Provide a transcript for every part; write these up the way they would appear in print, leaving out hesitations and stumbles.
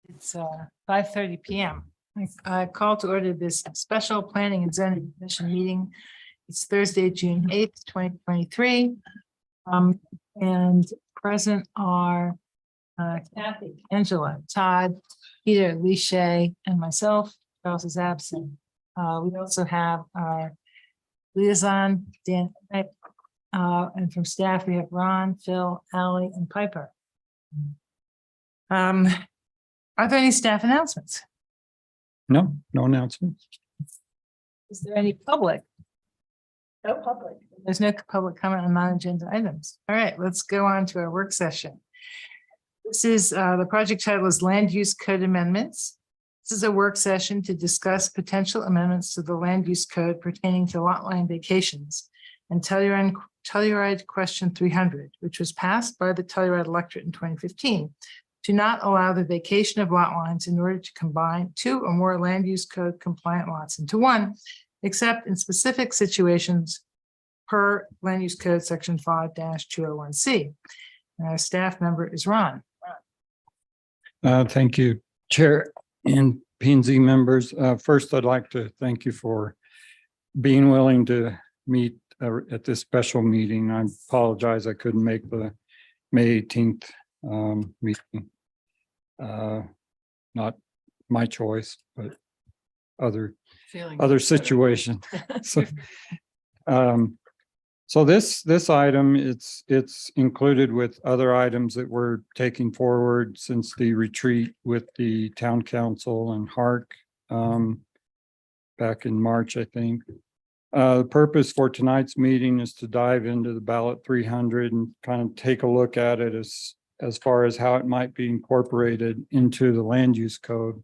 It's 5:30 p.m. I call to order this special planning and zoning commission meeting. It's Thursday, June 8th, 2023. And present are Kathy, Angela, Todd, Peter, Lishay, and myself. Charles is absent. We also have our liaison, Dan, and from staff, we have Ron, Phil, Ally, and Piper. Are there any staff announcements? No announcements. Is there any public? No public. There's no public comment on non-agenda items. All right, let's go on to our work session. This is the project title is Land Use Code Amendments. This is a work session to discuss potential amendments to the land use code pertaining to lot line vacations and Telluride Question 300, which was passed by the Telluride electorate in 2015. To not allow the vacation of lot lines in order to combine two or more land use code compliant lots into one, except in specific situations per land use code section 5-201C. And our staff member is Ron. Thank you, Chair and P&Z members. First, I'd like to thank you for being willing to meet at this special meeting. I apologize I couldn't make the May 18th meeting. Not my choice, but other situation. So this item, it's included with other items that we're taking forward since the retreat with the town council and HARC back in March, I think. The purpose for tonight's meeting is to dive into the ballot 300 and kind of take a look at it as far as how it might be incorporated into the land use code.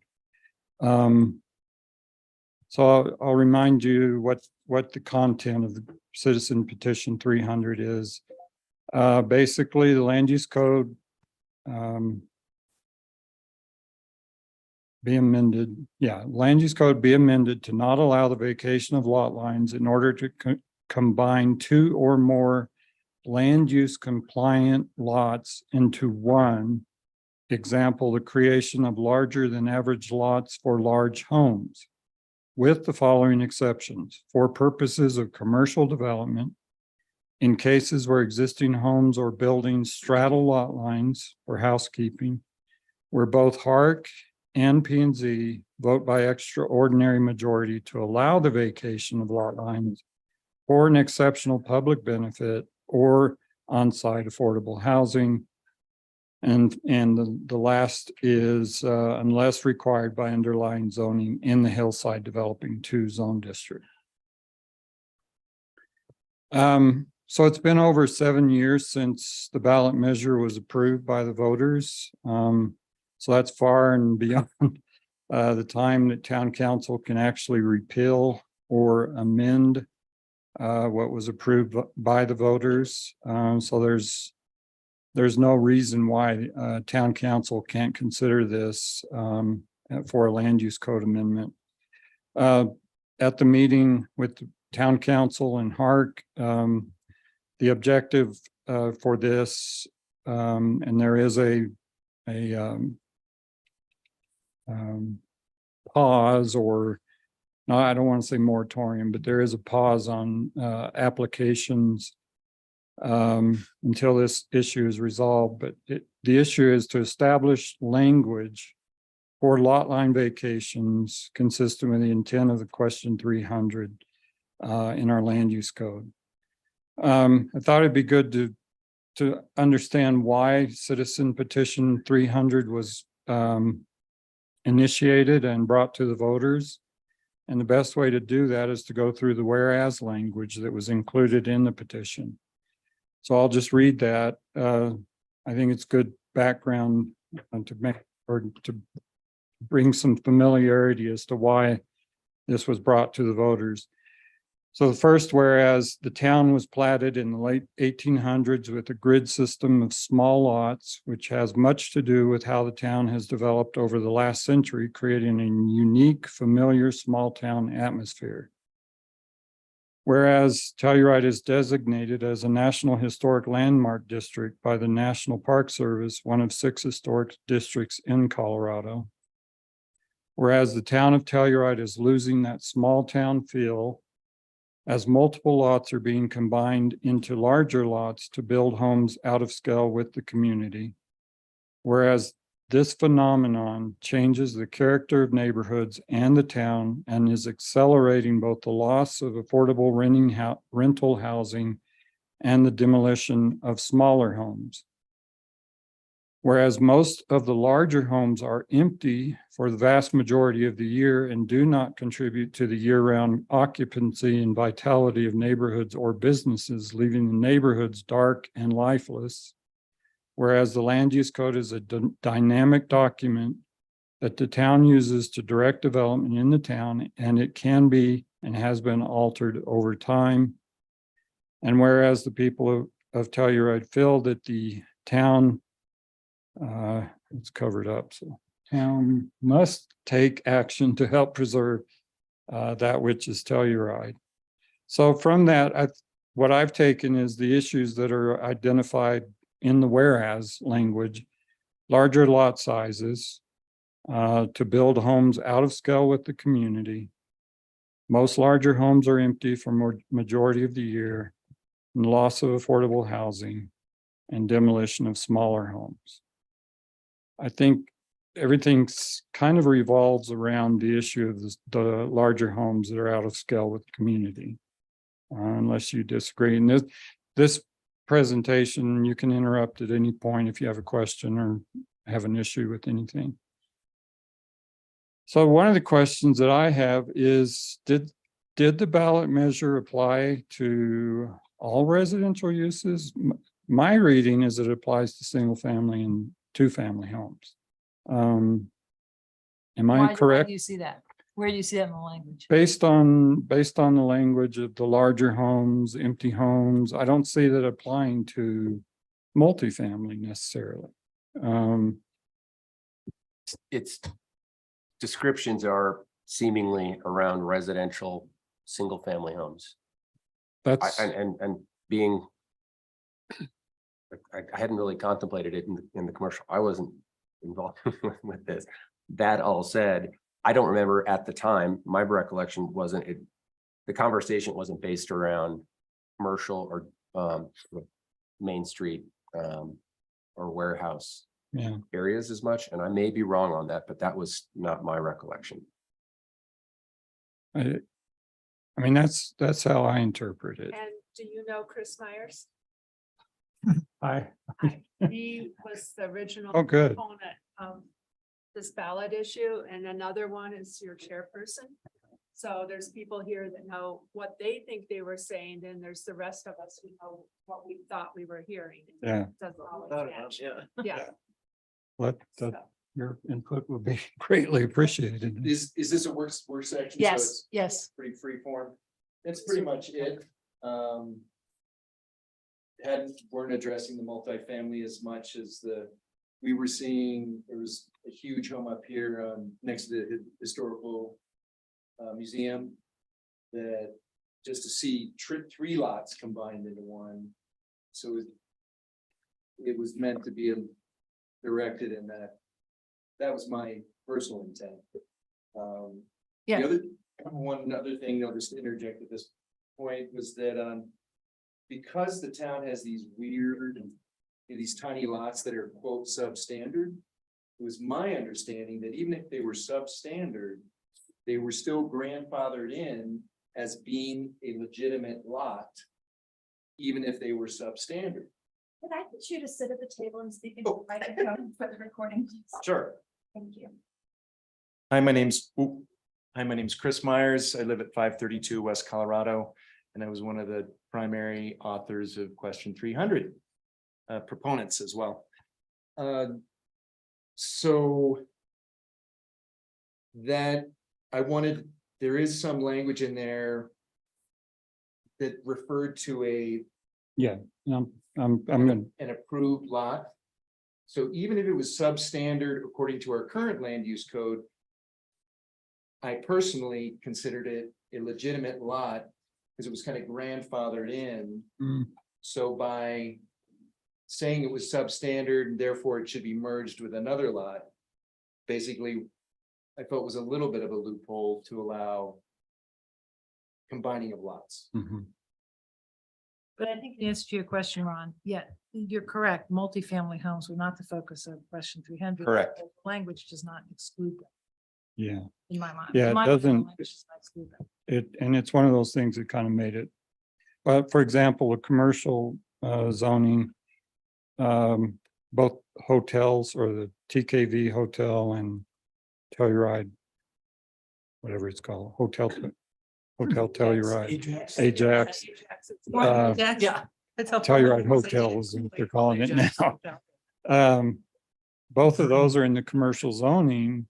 So I'll remind you what the content of the Citizen Petition 300 is. Basically, the land use code be amended. Yeah, land use code be amended to not allow the vacation of lot lines in order to combine two or more land use compliant lots into one. Example, the creation of larger than average lots for large homes, with the following exceptions: for purposes of commercial development, in cases where existing homes or buildings straddle lot lines for housekeeping, where both HARC and P&Z vote by extraordinary majority to allow the vacation of lot lines for an exceptional public benefit or on-site affordable housing. And the last is unless required by underlying zoning in the Hillside Developing 2 zone district. So it's been over 7 years since the ballot measure was approved by the voters. So that's far and beyond the time that town council can actually repeal or amend what was approved by the voters. So there's no reason why town council can't consider this for a land use code amendment. At the meeting with the town council and HARC, the objective for this, and there is a pause, or no, I don't want to say moratorium, but there is a pause on applications until this issue is resolved. But the issue is to establish language for lot line vacations consistent with the intent of the question 300 in our land use code. I thought it'd be good to understand why Citizen Petition 300 was initiated and brought to the voters. And the best way to do that is to go through the whereas language that was included in the petition. So I'll just read that. I think it's good background to make, or to bring some familiarity as to why this was brought to the voters. So the first, whereas the town was platted in the late 1800s with a grid system of small lots, which has much to do with how the town has developed over the last century, creating a unique, familiar small town atmosphere. Whereas Telluride is designated as a National Historic Landmark District by the National Park Service, one of 6 historic districts in Colorado. Whereas the town of Telluride is losing that small town feel as multiple lots are being combined into larger lots to build homes out of scale with the community. Whereas this phenomenon changes the character of neighborhoods and the town and is accelerating both the loss of affordable rental housing and the demolition of smaller homes. Whereas most of the larger homes are empty for the vast majority of the year and do not contribute to the year-round occupancy and vitality of neighborhoods or businesses, leaving the neighborhoods dark and lifeless. Whereas the land use code is a dynamic document that the town uses to direct development in the town, and it can be and has been altered over time. And whereas the people of Telluride feel that the town it's covered up, so town must take action to help preserve that which is Telluride. So from that, what I've taken is the issues that are identified in the whereas language: larger lot sizes to build homes out of scale with the community. Most larger homes are empty for majority of the year, and loss of affordable housing and demolition of smaller homes. I think everything's kind of revolves around the issue of the larger homes that are out of scale with the community, unless you disagree. And this presentation, you can interrupt at any point if you have a question or have an issue with anything. So one of the questions that I have is, did the ballot measure apply to all residential uses? My reading is it applies to single family and two-family homes. Am I Why correct? do you see that? Where do you see that in the language? Based on the language of the larger homes, empty homes, I don't see that applying to multifamily necessarily. Its descriptions are seemingly around residential single-family homes. That's And being, I hadn't really contemplated it in the commercial. I wasn't involved with this. That all said, I don't remember at the time, my recollection wasn't it. The conversation wasn't based around commercial or Main Street or warehouse areas as much. And I may be wrong on that, but that was not my recollection. I mean, that's how I interpret it. And do you know Chris Myers? Hi. He was the original Oh, good. proponent of this ballot issue, and another one is your chairperson. So there's people here that know what they think they were saying, and there's the rest of us who know what we thought we were hearing. Yeah. Doesn't always match. Yeah. So, Your input would be greatly appreciated. Is this a work section? So Yes, it's yes. pretty free form. That's pretty much it. Weren't addressing the multifamily as much as we were seeing. There was a huge home up here next to the historical museum that just to see three lots combined into one. So it was meant to be directed in that. That was my personal intent. Yeah. One other thing I'll just interject at this point was that because the town has these weird, these tiny lots that are quote substandard, it was my understanding that even if they were substandard, they were still grandfathered in as being a legitimate lot, even if they were substandard. Could I get you to sit at the table and speak into the microphone for the recording, please? Sure. Thank you. Hi, my name's Chris Myers. I live at 532 West Colorado, and I was one of the primary authors of question 300, proponents as well. So that there is some language in there that referred to I'm gonna. an approved lot. So even if it was substandard according to our current land use code, I personally considered it a legitimate lot because it was kind of grandfathered in. So by saying it was substandard and therefore it should be merged with another lot, basically I felt was a little bit of a loophole to allow combining of lots. Mhm. But I think the answer to your question, Ron, yeah, you're correct. Multifamily homes were not the focus of question 300. Correct. Language does not exclude them, Yeah, in my mind. Yeah, In it my mind, the doesn't- language does not exclude them. and it's one of those things that kind of made it. But for example, a commercial zoning, both hotels or the TKV hotel and Telluride, whatever it's called, Hotel Telluride, Ajax. Ajax, Yeah. Telluride Hotel is what they're calling it now. Both of those are in the commercial zoning.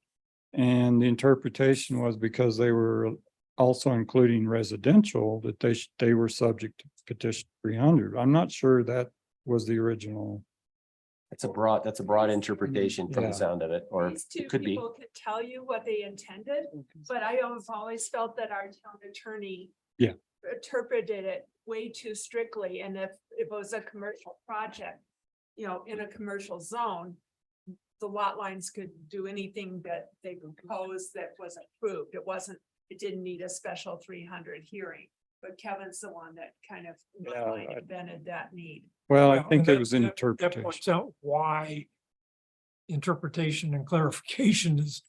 And the interpretation was because they were also including residential, that they were subject to petition 300. I'm not sure that was the original. That's a broad interpretation from Yeah. the sound of it, or These two it could be. people could tell you what they intended, but I have always felt that our town attorney. Yeah. Interpreted it way too strictly, and if it was a commercial project, in a commercial zone. The lot lines could do anything that they proposed that was approved. It didn't need a special 300 hearing, but Kevin's the one that kind of in my Yeah, mind, I- invented that need. Well, I Yeah, think and it that- was an that- That interpretation. points out why interpretation and clarification is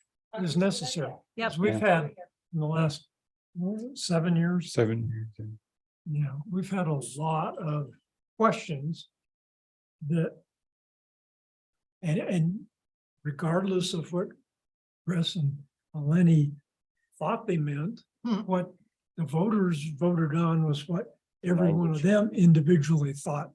necessary. Yep. As we've had in the last 7 years, 7 years. we've had a lot of questions that and regardless of what Chris and Eleni thought they meant, what the voters voted on was what every one of them individually thought.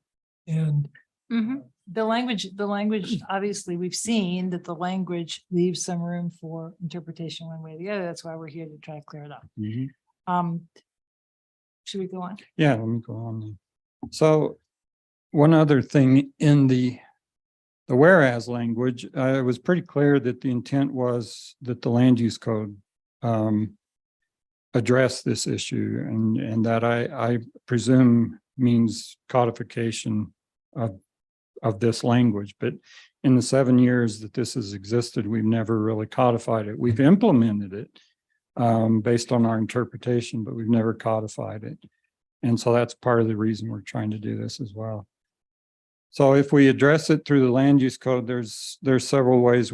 And Mhm. The language, obviously, we've seen that the language leaves some room for interpretation one way or the other. That's why we're here to try to clear it up. Should we go on? Yeah, let me go on then. So one other thing in the whereas language, it was pretty clear that the intent was that the land use code address this issue, and that I presume means codification of this language. But in the 7 years that this has existed, we've never really codified it. We've implemented it based on our interpretation, but we've never codified it. And so that's part of the reason we're trying to do this as well. So if we address it through the land use code, there's several ways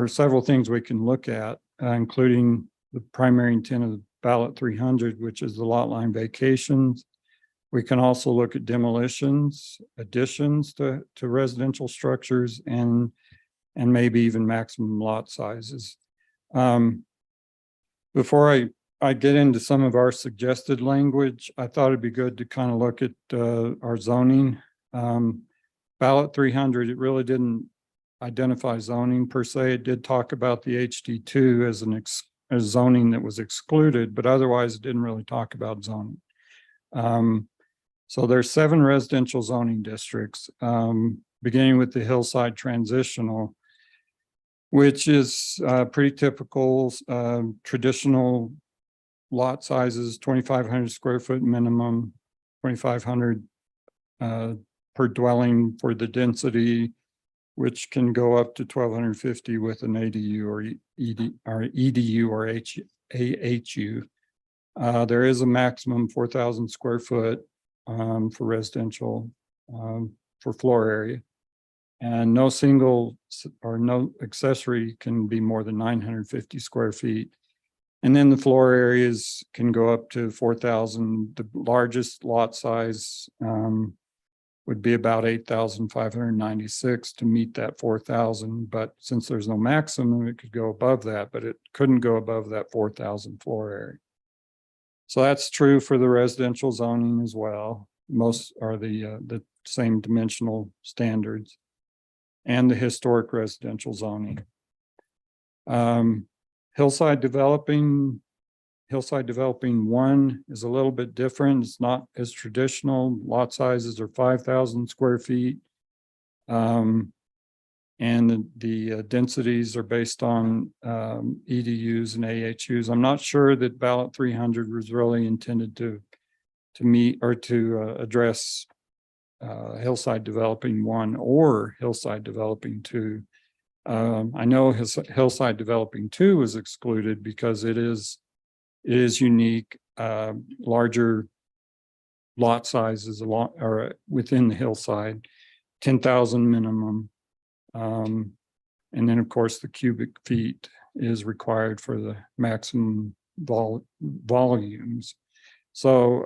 several things we can look at, including the primary intent of the ballot 300, which is the lot line vacations. We can also look at demolitions, additions to residential structures, and maybe even maximum lot sizes. Before I get into some of our suggested language, I thought it'd be good to kind of look at our zoning. Ballot 300, it really didn't identify zoning per se. It did talk about the HD2 as as zoning that was excluded, but otherwise it didn't really talk about zoning. So there's 7 residential zoning districts, beginning with the Hillside Transitional, which is pretty typical, traditional lot sizes, 2,500 square foot minimum, 2,500 per dwelling for the density, which can go up to 1,250 with an ADU or EDU or AHU. There is a maximum 4,000 square foot for residential for floor area. And no single or no accessory can be more than 950 square feet. And then the floor areas can go up to 4,000. The largest lot size would be about 8,596 to meet that 4,000. But since there's no maximum, it could go above that, but it couldn't go above that 4,000 floor area. So that's true for the residential zoning as well. Most are the same dimensional standards, and the historic residential zoning. Hillside developing 1 is a little bit different. It's not as traditional. Lot sizes are 5,000 square feet. And the densities are based on EDUs and AHUs. I'm not sure that ballot 300 was really intended to meet or to address Hillside developing 1 or Hillside developing 2. I know his Hillside Developing 2 was excluded because it is unique, larger lot sizes along or within the hillside, 10,000 minimum. And then, of course, the cubic feet is required for the maximum volumes. So,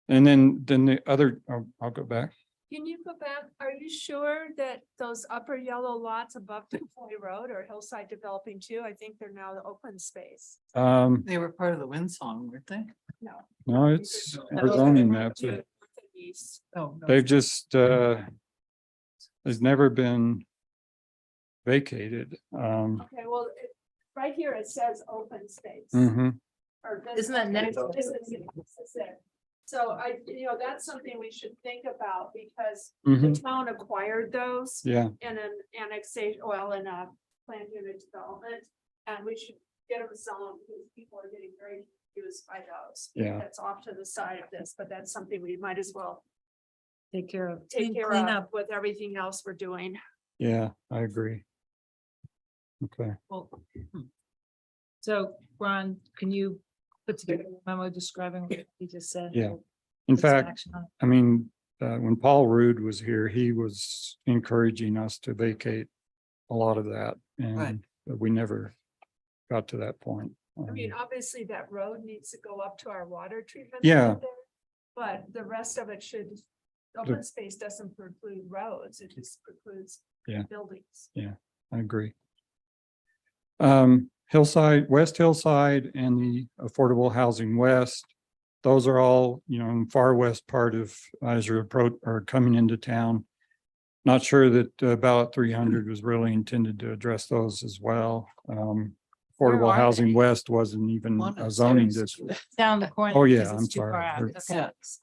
and then the other, I'll go back. Can you go back? Are you sure that those upper yellow lots above Decoy Road or Hillside Developing 2, I think they're now the open space? They were part of the wind song, weren't they? No. No, it's our zoning maps. East. Oh, no. They've just, there's never been vacated. Okay, well, right here it says open space. Mhm. Or this- Isn't that next? This is it. So that's something we should think about because Mhm. the town acquired those Yeah, in an annexation, well, in a planned unit development. And we should get them some because people are getting very confused by those. Yeah. That's off to the side of this, but that's something we might as well Take care of. take care clean of up. with everything else we're doing. yeah, I agree. Okay. Well, so Ron, can you put together a memo describing what you just said? Yeah. We'll In put some fact, action on it. I mean, when Paul Rude was here, he was encouraging us to vacate a lot of that, Right. and we never got to that point. I mean, obviously that road needs to go up to our water treatment. Yeah. plant there, But the rest of it should, open space doesn't preclude roads, it just precludes Yeah. buildings. I agree. Hillside, West Hillside and the Affordable Housing West, those are all, in far west part of, as you're approach or coming into town. Not sure that ballot 300 was really intended to address those as well. Where Affordable are Housing they? West wasn't even One a is zoning there. district. Down the corner. Oh, yeah, because it's I'm too sorry. far out. It's-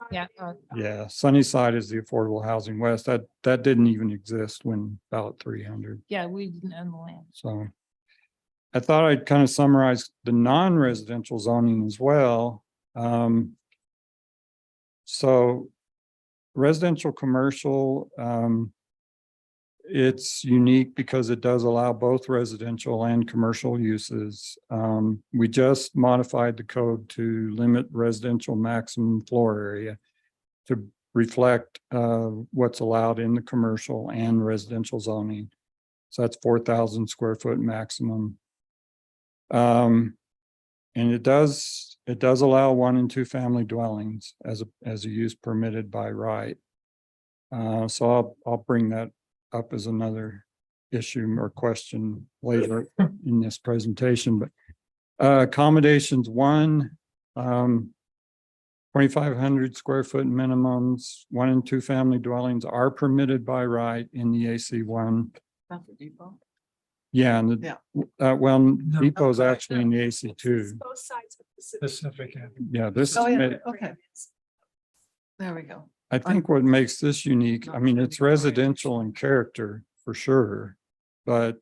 Okay. Yeah. Yeah, Sunnyside is the Affordable Housing West. That didn't even exist when ballot 300. Yeah, we didn't own the land. So I thought I'd kind of summarize the non-residential zoning as well. So residential, commercial, it's unique because it does allow both residential and commercial uses. We just modified the code to limit residential maximum floor area to reflect what's allowed in the commercial and residential zoning. So that's 4,000 square foot maximum. And it does allow 1 and 2 family dwellings as a use permitted by right. So I'll bring that up as another issue or question later in this presentation, but accommodations 1, 2,500 square foot minimums, 1 and 2 family dwellings are permitted by right in the AC1. Not the depot. Yeah, and Yeah. well, Depot's Okay. actually in the It's AC2. both sides of the city. Pacific Avenue. Yeah, this, Oh, yeah, okay. There we go. I think what makes this unique, I mean, it's residential in character for sure, but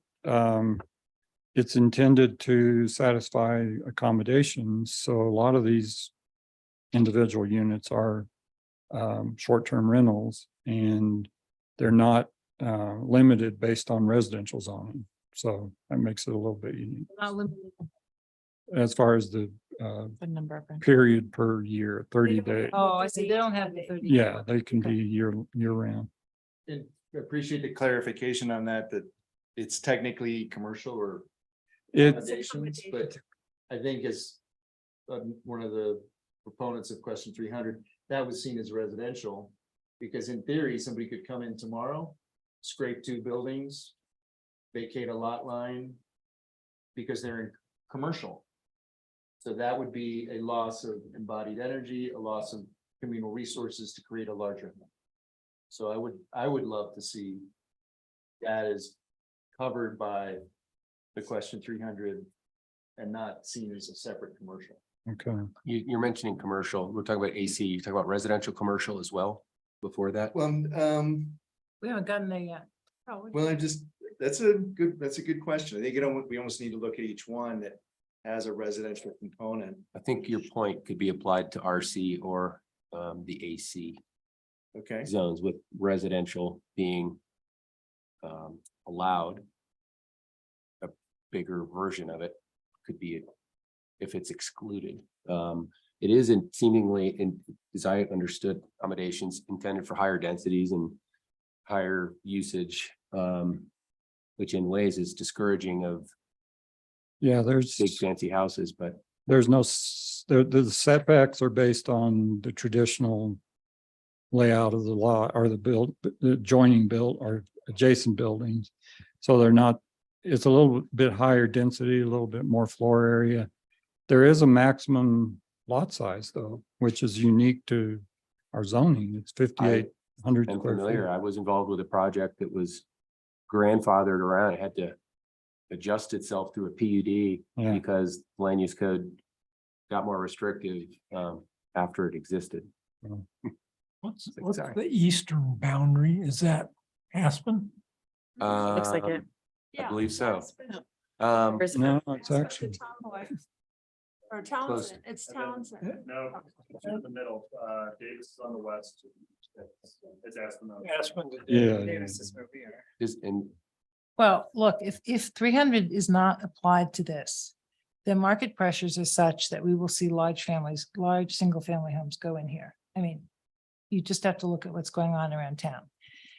it's intended to satisfy accommodations. So a lot of these individual units are short-term rentals and they're not limited based on residential zoning. So that makes it a little bit unique Not limited as far as the the number of. period per year, 30 days. Oh, I see. They don't have the 30. Yeah, they can be year round. And I appreciate the clarification on that, that it's technically commercial or It's, accommodations, but I think as one of the proponents of question 300, that was seen as residential. Because in theory, somebody could come in tomorrow, scrape 2 buildings, vacate a lot line because they're in commercial. So that would be a loss of embodied energy, a loss of communal resources to create a larger home. So I would love to see that is covered by the question 300 and not seen as a separate commercial. okay. You're mentioning commercial. We're talking about AC. You talk about residential, commercial as well before that. Well, We haven't gotten there yet. Oh, that's a good question. I think we almost need to look at each one that has a residential component. I think your point could be applied to RC or the AC Okay, zones with residential being allowed. A bigger version of it could be if it's excluded. It isn't seemingly in, as I understood, accommodations intended for higher densities and higher usage, which in ways is discouraging of Yeah, big fancy houses, but there's no, the setbacks are based on the traditional layout of the lot or the adjoining build or adjacent buildings. So they're not, it's a little bit higher density, a little bit more floor area. There is a maximum lot size though, which is unique to our zoning. It's 5,800 I'm square familiar. feet. I was involved with a project that was grandfathered around. It had to adjust itself through a PUD Yeah. because land use code got more restrictive after it existed. What's Sorry. the eastern boundary? Is that Aspen? Looks like it. I believe so. No, it's actually, Or Townsend, it's Townsend. No, it's in the middle. Davis is on the west. It's Aspen. Aspen. yeah. Davis is where we are. Is in Well, look, if 300 is not applied to this, then market pressures are such that we will see large families, large single family homes go in here. I mean, you just have to look at what's going on around town.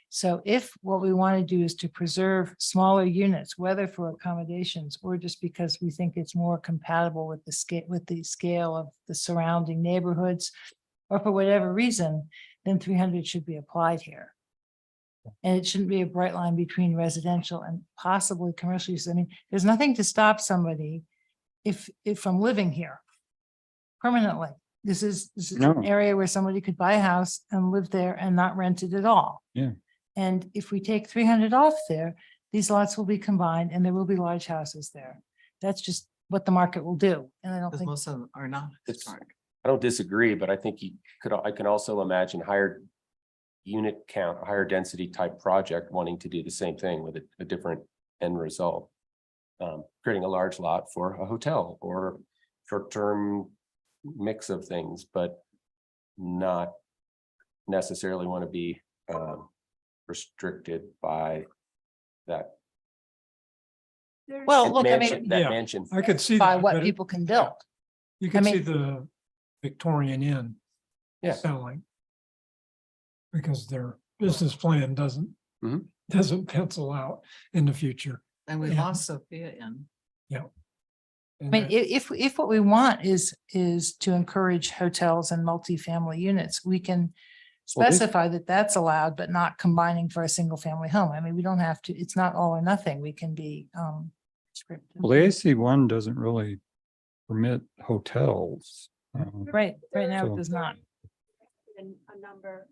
So if what we want to do is to preserve smaller units, whether for accommodations or just because we think it's more compatible with the scale of the surrounding neighborhoods, or for whatever reason, then 300 should be applied here. And it shouldn't be a bright line between residential and possibly commercial use. I mean, there's nothing to stop somebody if from living here permanently. This is No. an area where somebody could buy a house and live there and not rent it at all. Yeah. And if we take 300 off there, these lots will be combined and there will be large houses there. That's just what the market will do. And I don't Because think, most of them are not It's- historic. I don't disagree, but I think I can also imagine higher unit count, higher density type project wanting to do the same thing with a different end result. Creating a large lot for a hotel or short-term mix of things, but not necessarily want to be restricted by that. well, look, I mansion- mean, That Yeah. mansion. I could see. by that, what but people can build. You can see mean- the Victorian Inn. Yeah. Selling. Because their business plan doesn't Mhm. pencil out in the future. And we Yeah. lost Sophia in. I mean, if what we want is to encourage hotels and multifamily units, we can Well, this- specify that that's allowed, but not combining for a single family home. I mean, we don't have to, it's not all or nothing. We can be prescriptive. Well, the AC1 doesn't really permit hotels. Right now So- it does not. And a number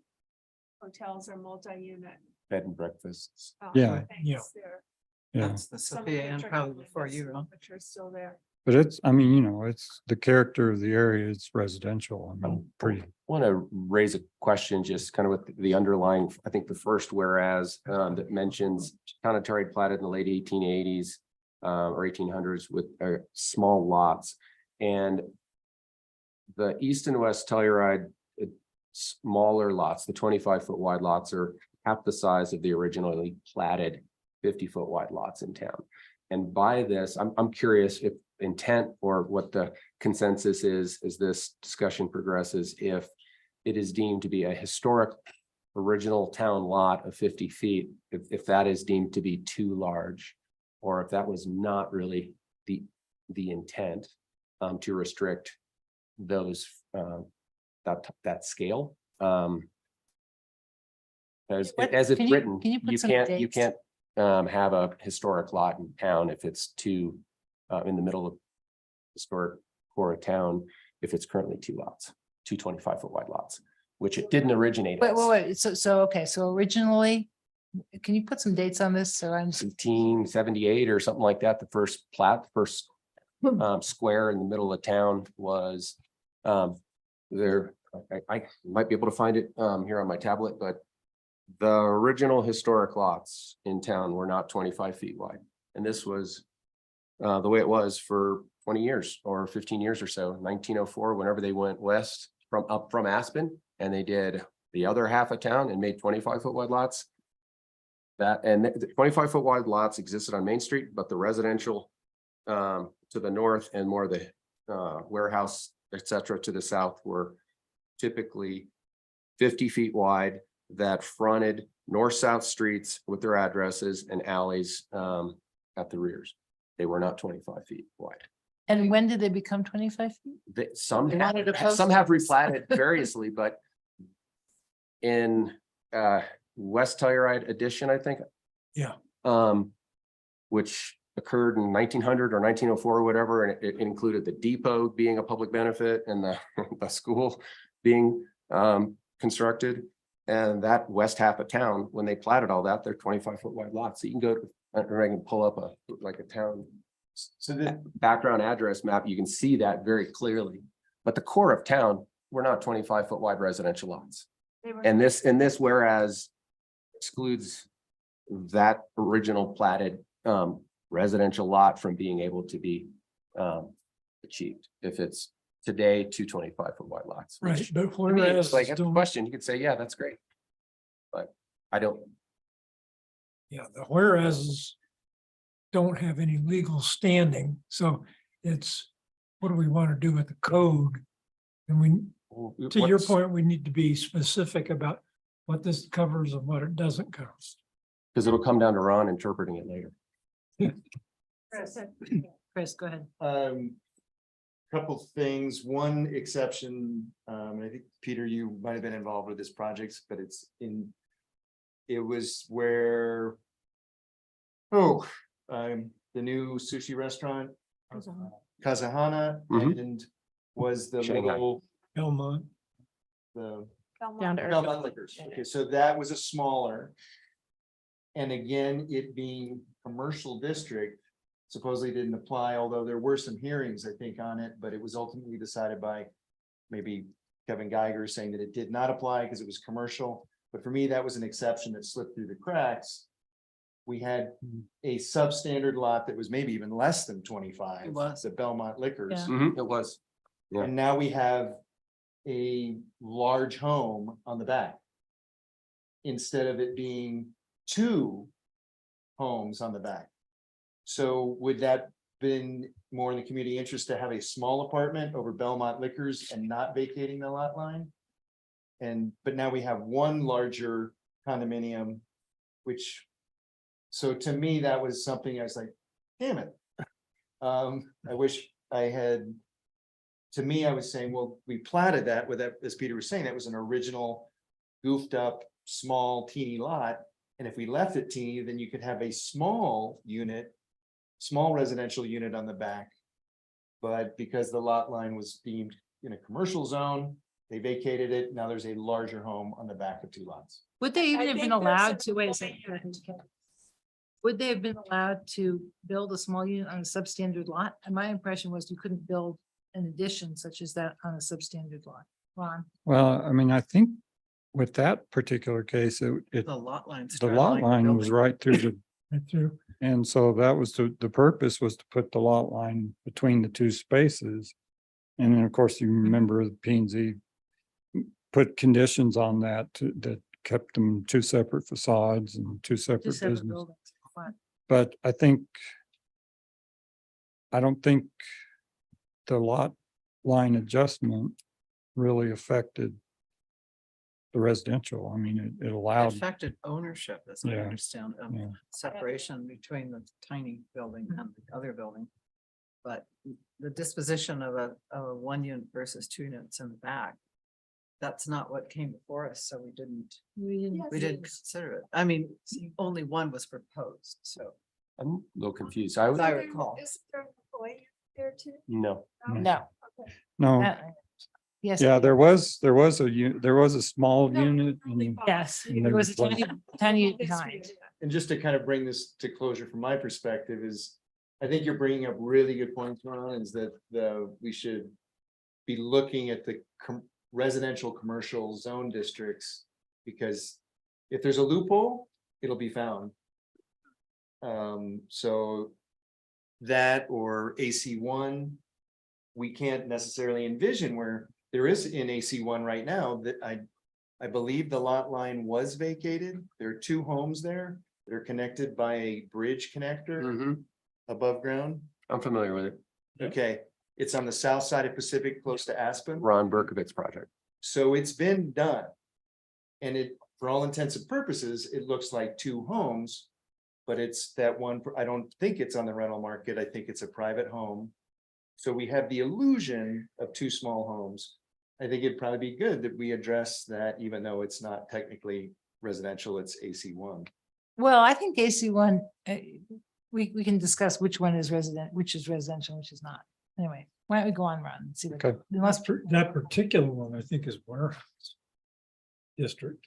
hotels are multi-unit. Bed and breakfasts. Yeah. things Yeah. there. Yeah, That's the Some of Sophia which Inn are probably going before this, you, huh? Which are still there. but it's, I mean, it's the character of the area is residential. I mean, pretty. Want to raise a question, just kind of with the underlying, I think the first whereas that mentions town of Terry platted in the late 1880s or 1800s with small lots. And the east and west Telluride smaller lots, the 25-foot wide lots are half the size of the originally platted 50-foot wide lots in town. And by this, I'm curious if intent or what the consensus is as this discussion progresses, if it is deemed to be a historic original town lot of 50 feet, if that is deemed to be too large, or if that was not really the intent to restrict those that scale. As What- it's can you- written, can you put you some can't dates? have a historic lot in town if it's too in the middle of historic core of town, if it's currently two lots, two 25-foot wide lots, which it didn't originate Wait, as. wait, wait. Okay. So originally, can you put some dates on this? So I'm, 1878 or something like that, the first plat, the first square in the middle of town was there. I might be able to find it here on my tablet, but the original historic lots in town were not 25 feet wide. And this was the way it was for 20 years or 15 years or so. 1904, whenever they went west from Aspen and they did the other half of town and made 25-foot wide lots. That, and the 25-foot wide lots existed on Main Street, but the residential to the north and more the warehouse, et cetera, to the south were typically 50 feet wide that fronted north-south streets with their addresses and alleys at the rears. They were not 25 feet wide. And when did they become 25 feet? Some They wanted to post some have office. replatted variously, but in West Telluride Edition, I think. Yeah. Which occurred in 1900 or 1904 or whatever, and it included the depot being a public benefit and the school being constructed. And that west half of town, when they platted all that, they're 25-foot wide lots. So you can go to, or I can pull up a town. So the background address map, you can see that very clearly. But the core of town, we're not 25-foot wide residential lots. And this whereas excludes that original platted residential lot from being able to be achieved. If it's today, 25-foot wide lots. which Right, but to me, whereas it's like a don't, question, you could say, yeah, that's great. But I don't, yeah, the whereas don't have any legal standing, so it's, what do we want to do with the code? And we, to your point, we need to be specific about what this covers and what it doesn't cover. because it'll come down to Ron interpreting it later. Chris, go ahead. Couple things, one exception, I think, Peter, you might have been involved with this project, but it was where, the new sushi restaurant, Kazahana, Mhm. and was the Shanghai. little, Belmont, the Down to Belmont Liquors. Okay, so that was a smaller. And again, it being commercial district supposedly didn't apply, although there were some hearings, I think, on it, but it was ultimately decided by maybe Kevin Geiger saying that it did not apply because it was commercial. But for me, that was an exception that slipped through the cracks. We had a substandard lot that was maybe even less than 25. It was. The Belmont Liquors. Yeah. It was. Yeah. And now we have a large home on the back. Instead of it being 2 homes on the back. So would that been more in the community interest to have a small apartment over Belmont Liquors and not vacating the lot line? But now we have one larger condominium, which, so to me, that was something I was like, damn it. I wish I had, to me, I was saying, well, we platted that with that, as Peter was saying, that was an original goofed up, small teeny lot. And if we left it teeny, then you could have a small unit, small residential unit on the back. But because the lot line was deemed in a commercial zone, they vacated it. Now there's a larger home on the back of 2 lots. Would they even I have been think there's allowed some to, wait a second. Would they have been allowed to build a small unit on a substandard lot? And my impression was you couldn't build an addition such as that on a substandard lot. Ron? Well, I mean, I think with that particular case, it, The lot lines. the lot line was right through the, right through. and so that was the purpose was to put the lot line between the 2 spaces. And then, of course, you remember the P&Z put conditions on that that kept them 2 separate facades and 2 Two separate separate businesses. buildings. Fine. But I don't think the lot line adjustment really affected the residential. I mean, it It allowed, affected ownership, as I Yeah. understand, yeah. separation between the tiny building and the other building. But the disposition of a 1 unit versus 2 units in the back, that's not what came before us, so we didn't consider it. I mean, only one was proposed, so. I'm a little confused. I As would, I recall. Is there an employee there too? no. No. No, Yes. yeah, there was a small unit. and- Yes, And there they was a tiny, replaced- tiny behind. And just to kind of bring this to closure from my perspective is, I think you're bringing up really good points, Ron, is that we should be looking at the residential commercial zone districts, because if there's a loophole, it'll be found. So that or AC1, we can't necessarily envision where there is in AC1 right now that I believe the lot line was vacated. There are 2 homes there. that are connected by a bridge connector Mhm. above ground. I'm familiar with it. Okay, it's on the south side of Pacific, close to Aspen. Ron Berkovitz project. So it's been done. And it, for all intents and purposes, it looks like two homes. But it's that one, I don't think it's on the rental market. I think it's a private home. So we have the illusion of two small homes. I think it'd probably be good that we address that, even though it's not technically residential, it's AC1. Well, I think AC1, we can discuss which one is resident, which is residential, which is not. Anyway, why don't we go on, Ron, and see what, Okay. unless, That particular one, I think, is warehouse district.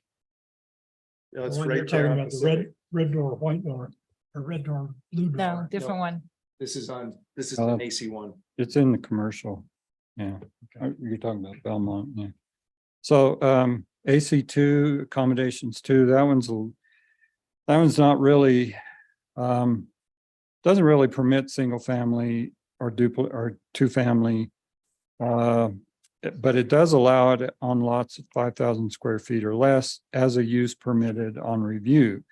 No, it's The one right you're there talking on about, the Pacific. red door, white door, or red door, blue no, door. different one. This is an AC1. It's in the commercial. Yeah, you're talking about Belmont, yeah. So AC2 accommodations too, that one's not really, doesn't really permit single family or two family. But it does allow it on lots of 5,000 square feet or less as a use permitted on review.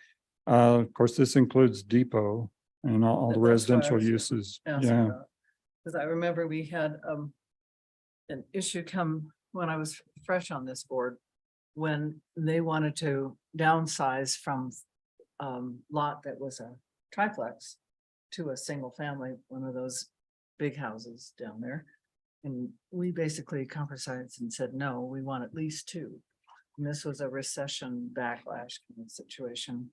Of course, this includes depot and all the That's what I residential was uses. asking Yeah, about. Cause I remember we had an issue come when I was fresh on this board. When they wanted to downsize from lot that was a triplex to a single family, one of those big houses down there. And we basically compromised and said, no, we want at least two. And this was a recession backlash kind of situation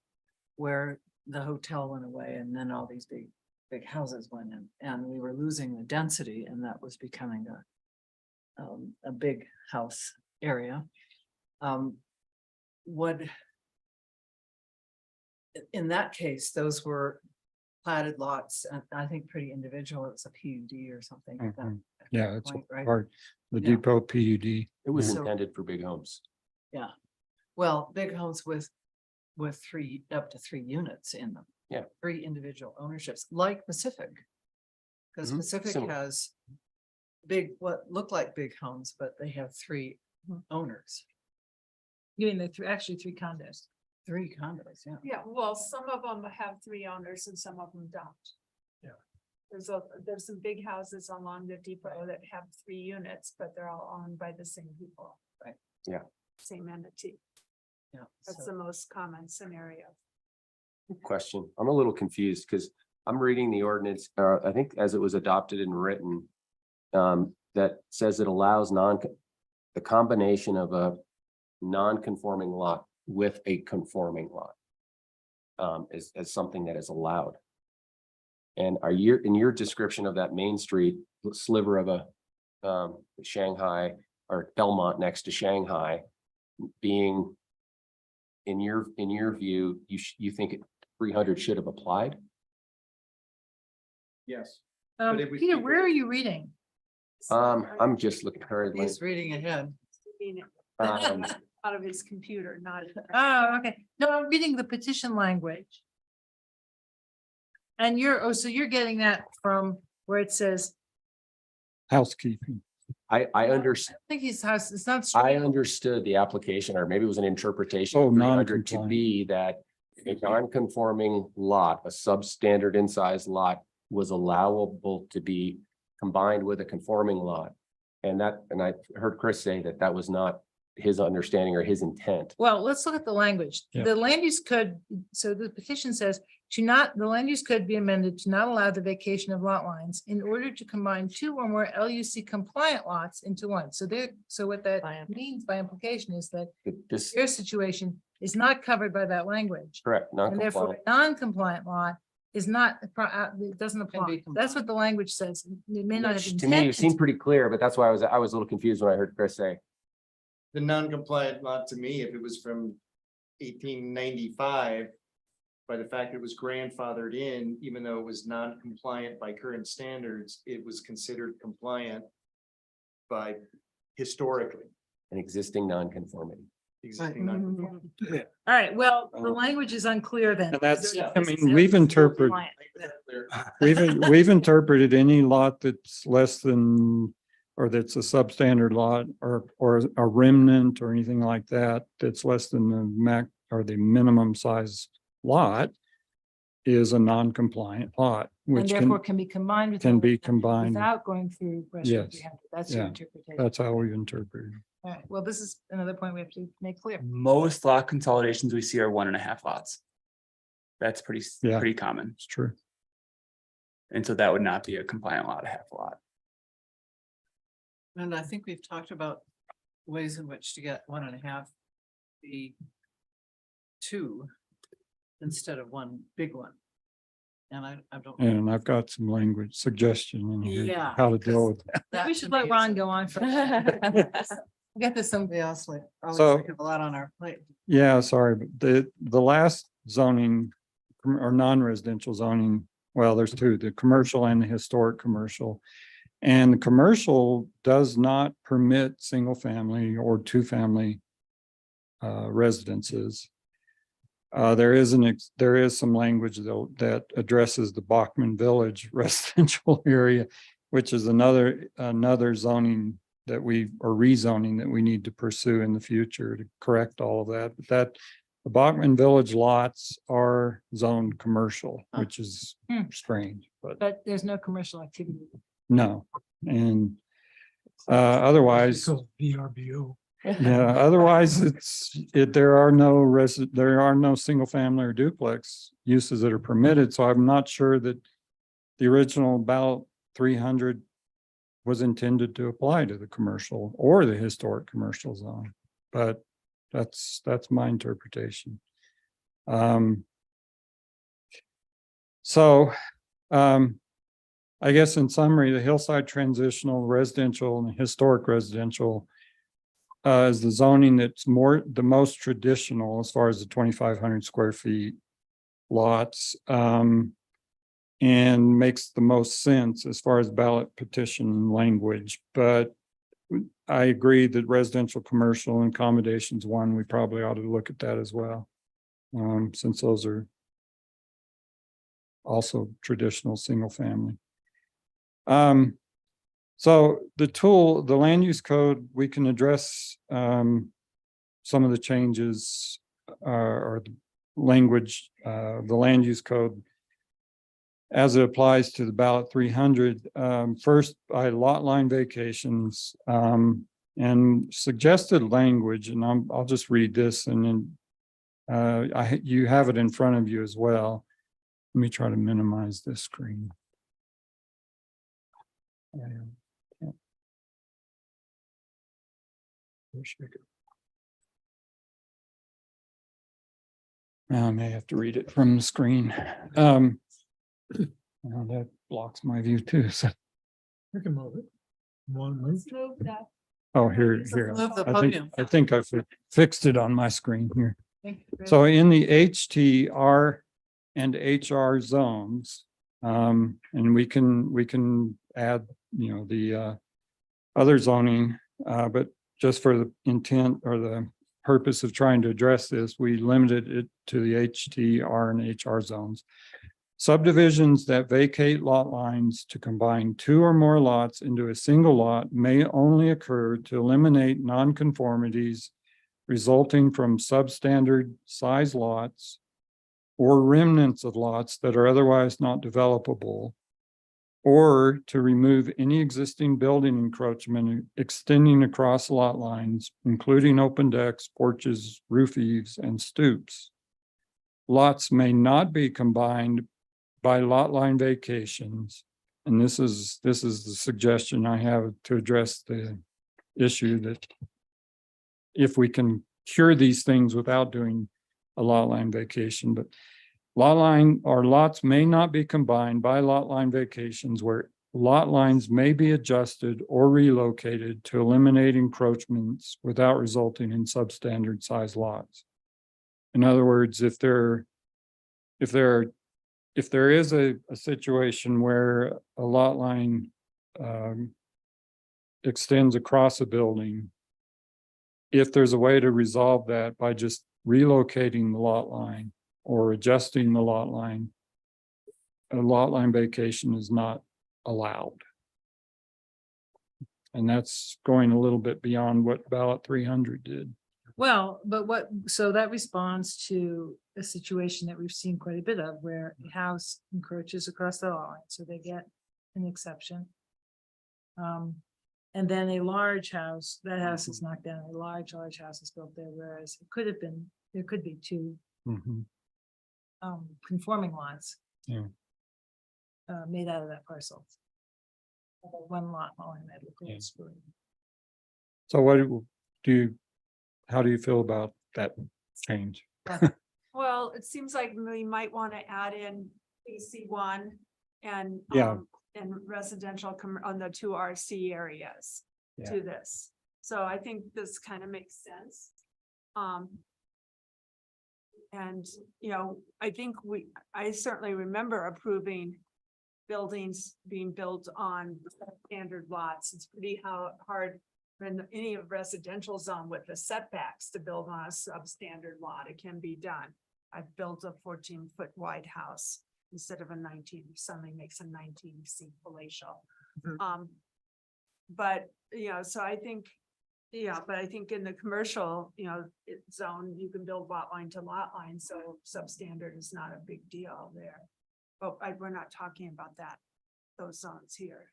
where the hotel went away and then all these big houses went in and we were losing the density and that was becoming a big house area. What in that case, those were platted lots, and I think pretty individual. It was a PUD or something like that. Mhm. at yeah, that it's point, right? part, the Yeah. depot PUD. It was So- intended for big homes. Well, big homes with up to 3 units in them. Yeah. 3 individual ownerships, like Pacific. Because Mhm, Pacific similar. has what look like big homes, but they have 3 owners, You mean actually 3 condos. 3 condos, yeah. Yeah, well, some of them have 3 owners and some of them don't. Yeah. There's some big houses along the depot that have 3 units, but they're all owned by the same people. Right. Yeah. Same entity. Yeah. That's so- the most common scenario. Question. I'm a little confused because I'm reading the ordinance, I think as it was adopted and written. That says it allows the combination of a non-conforming lot with a conforming lot. As something that is allowed. And in your description of that Main Street sliver of a Shanghai or Belmont next to Shanghai being. In your view, you think 300 should have applied? Yes. But it would Peter, keep where it- are you reading? I'm just looking currently. He's reading ahead. Out of his computer, not. Oh, okay. No, I'm reading the petition language. And so you're getting that from where it says, Housekeeping. I understand. I think he's house, it's not. I straight. understood the application, or maybe it was an interpretation Oh, of 300 to non-compliant. be that a non-conforming lot, a substandard in size lot was allowable to be combined with a conforming lot. And I heard Chris say that was not his understanding or his intent. Well, let's look at the language. Yeah. The land use code, so the petition says the land use code be amended to not allow the vacation of lot lines in order to combine 2 or more LUC compliant lots into one. So what that By means by implication is that This, your situation is not covered by that language. correct, And therefore, non-compliant. a non-compliant lot is not, it doesn't apply. That's what the language says. It may not have. Which to me, it seemed pretty clear, but that's why I was a little confused when I heard Chris say. The non-compliant lot to me, if it was from 1895. By the fact it was grandfathered in, even though it was non-compliant by current standards, it was considered compliant. By historically, An existing non-conformity. existing non-conforming. All right, well, the language is unclear then. And that's, Yeah. I mean, we've interpreted, we've interpreted any lot that's less than, or that's a substandard lot or a remnant or anything like that, that's less than the or the minimum size lot is a non-compliant lot, And which therefore can, can be combined with. can other be land combined. Without going through. Russian Yes. 300. That's your Yeah. interpretation. That's how we've interpreted. All right, well, this is another point we have to make clear. Most lot consolidations we see are 1.5 lots. That's Yeah. pretty common. It's true. And so that would not be a compliant lot, a half lot. And I think we've talked about ways in which to get 1.5 be 2 instead of one big one. And I don't. And I've got some language suggestion in here, Yeah, how to deal with that. that We to should me let is Ron a- go on for. Get this some. We also always So- have a lot on our plate. Yeah, sorry, but the last zoning or non-residential zoning, well, there's two, the commercial and the historic commercial. And the commercial does not permit single family or two family residences. There is some language though that addresses the Bachman Village residential area, which is another zoning that or rezoning that we need to pursue in the future to correct all of that. But that the Bachman Village lots are zoned commercial, which is strange, but But there's no commercial activity. no. And otherwise, VRBO. yeah, otherwise there are no single family or duplex uses that are permitted. So I'm not sure that the original ballot 300 was intended to apply to the commercial or the historic commercial zone, but that's my interpretation. I guess in summary, the hillside transitional residential and historic residential is the zoning that's the most traditional as far as the 2,500 square feet lots, and makes the most sense as far as ballot petition language. But I agree that residential, commercial, and accommodations one, we probably ought to look at that as well, since those are also traditional single family. So the land use code, we can address some of the changes or the language, the land use code as it applies to the ballot 300. First, by lot line vacations and suggested language, and I'll just read this, and then you have it in front of you as well. Let me try to minimize this screen. I may have to read it from the screen. Well, that blocks my view too, so. You can move it. One move. Let's move that. Oh, here. Move the I podium. think I fixed it on my screen here. Thank you. So in the HT, R and HR zones, and we can add, the other zoning, but just for the intent or the purpose of trying to address this, we limited it to the HT, R, and HR zones. Subdivisions that vacate lot lines to combine two or more lots into a single lot may only occur to eliminate nonconformities resulting from substandard size lots or remnants of lots that are otherwise not developable, or to remove any existing building encroachment extending across lot lines, including open decks, porches, roof eaves, and stoops. Lots may not be combined by lot line vacations. And this is the suggestion I have to address the issue that if we can cure these things without doing a lot line vacation, but lots may not be combined by lot line vacations where lot lines may be adjusted or relocated to eliminate encroachments without resulting in substandard size lots. In other words, if there is a situation where a lot line extends across a building, if there's a way to resolve that by just relocating the lot line or adjusting the lot line, a lot line vacation is not allowed. And that's going a little bit beyond what ballot 300 did. Well, but so that responds to a situation that we've seen quite a bit of where a house encroaches across the lot line, so they get an exception. And then a large house, that house is knocked down, a large house is built there, whereas it could have been, there could be two Mhm. conforming lots. Yeah. Made out of that parcel. One lot line that look a little Yeah. screwy. So what how do you feel about that change? Well, it seems like we might want to add in AC1 and. Yeah. And residential on the two RC areas Yeah. to this. So I think this kind of makes sense. And, you know, I think I certainly remember approving buildings being built on standard lots. It's pretty hard in any residential zone with the setbacks to build on a substandard lot. It can be done. I've built a 14-foot wide house instead of a 19, something makes a 19 seem palatial. But, you know, so I think, yeah, but I think in the commercial, you know, zone, you can build lot line to lot line, so substandard is not a big deal there. But we're not talking about that, those zones here.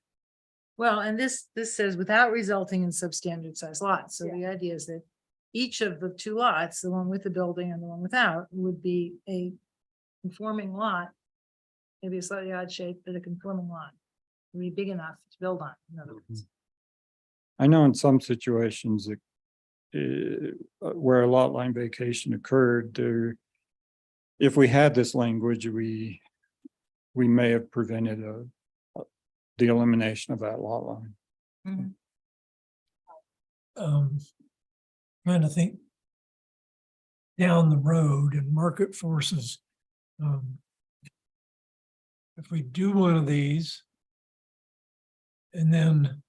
Well, and this says without resulting in substandard size lots. So Yeah. the idea is that each of the two lots, the one with the building and the one without, would be a conforming lot. Maybe a slightly odd shape, but a conforming lot. Would be big enough to build on, in other words. I know in some situations that where a lot line vacation occurred, if we had this language, we may have prevented the elimination of that lot line. Trying to think down the road and market forces. If we do one of these and then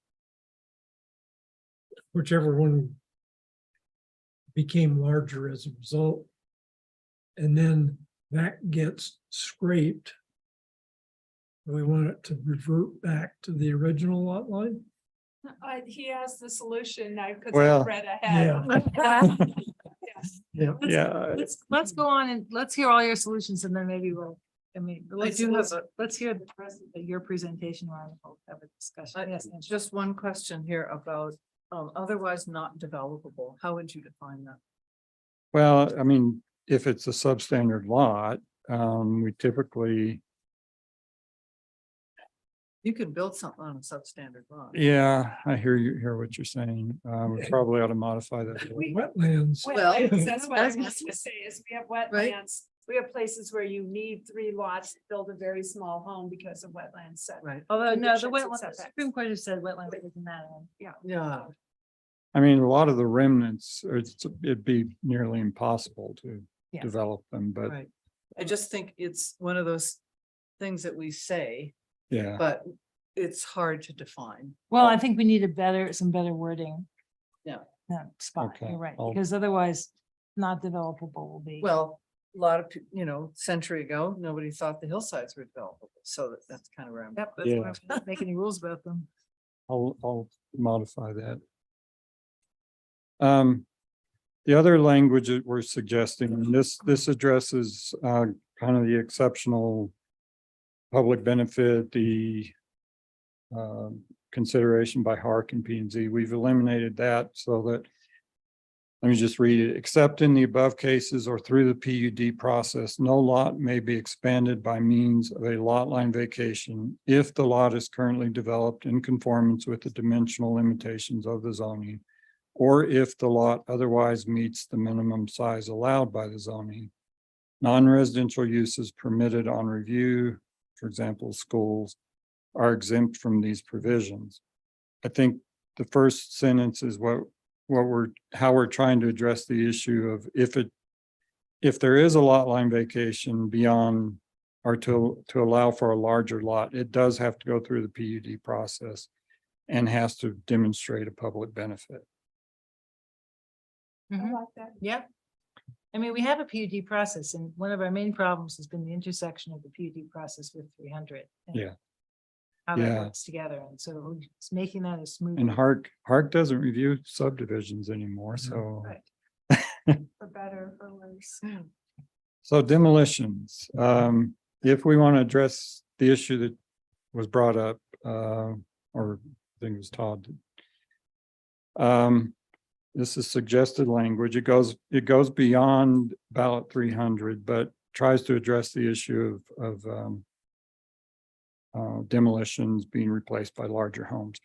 whichever one became larger as a result, and then that gets scraped, do we want it to revert back to the original lot line? He has the solution now because Well, I read ahead. Yeah. Yeah, Let's go on and let's hear all your solutions and then maybe let's do have let's hear the rest of your presentation, Ron. We'll have a discussion. Yes, Angela. Just one question here about otherwise not developable. How would you define that? well, I mean, if it's a substandard lot, we typically, You can build something on a substandard lot. yeah, I hear what you're saying. We probably ought to modify that. Wetlands. Well, Wetlands, that's what I was that's- gonna say, is we have wetlands. We have places where you need 3 lots to build a very small home because of wetlands set. Right, Although, no, the conditions and wetland, the setbacks. Supreme Court has said wetland isn't that. yeah. I mean, a lot of the remnants, it'd be nearly impossible to Yeah. develop them, but Right. I just think it's one of those things that we say, yeah. but it's hard to define. Well, I think we need some better wording. Yeah. That spot, Okay, you're right, I'll- because otherwise not developable will be. Well, a lot of, century ago, nobody thought the hillsides were developable. So that's kind of where I'm. Yep, that's why we don't make any rules about them. I'll modify that. The other language that we're suggesting, and this addresses kind of the exceptional public benefit, the consideration by Hark and P&Z. We've eliminated that so that, let me just read it. Except in the above cases or through the PUD process, no lot may be expanded by means of a lot line vacation if the lot is currently developed in conformance with the dimensional limitations of the zoning, or if the lot otherwise meets the minimum size allowed by the zoning. Non-residential uses permitted on review, for example, schools, are exempt from these provisions. I think the first sentence is how we're trying to address the issue of if there is a lot line vacation beyond or to allow for a larger lot, it does have to go through the PUD process and has to demonstrate a public benefit. I Mhm. like that. Yeah. I mean, we have a PUD process and one of our main problems has been the intersection of the PUD process with 300. and Yeah. How that Yeah. works together. And so it's making that as smooth. And Hark doesn't review subdivisions anymore, so. Right. For better, or for worse. So demolitions, if we want to address the issue that was brought up, or I think it was Todd. This is suggested language. It goes beyond ballot 300, but tries to address the issue of demolitions being replaced by larger homes.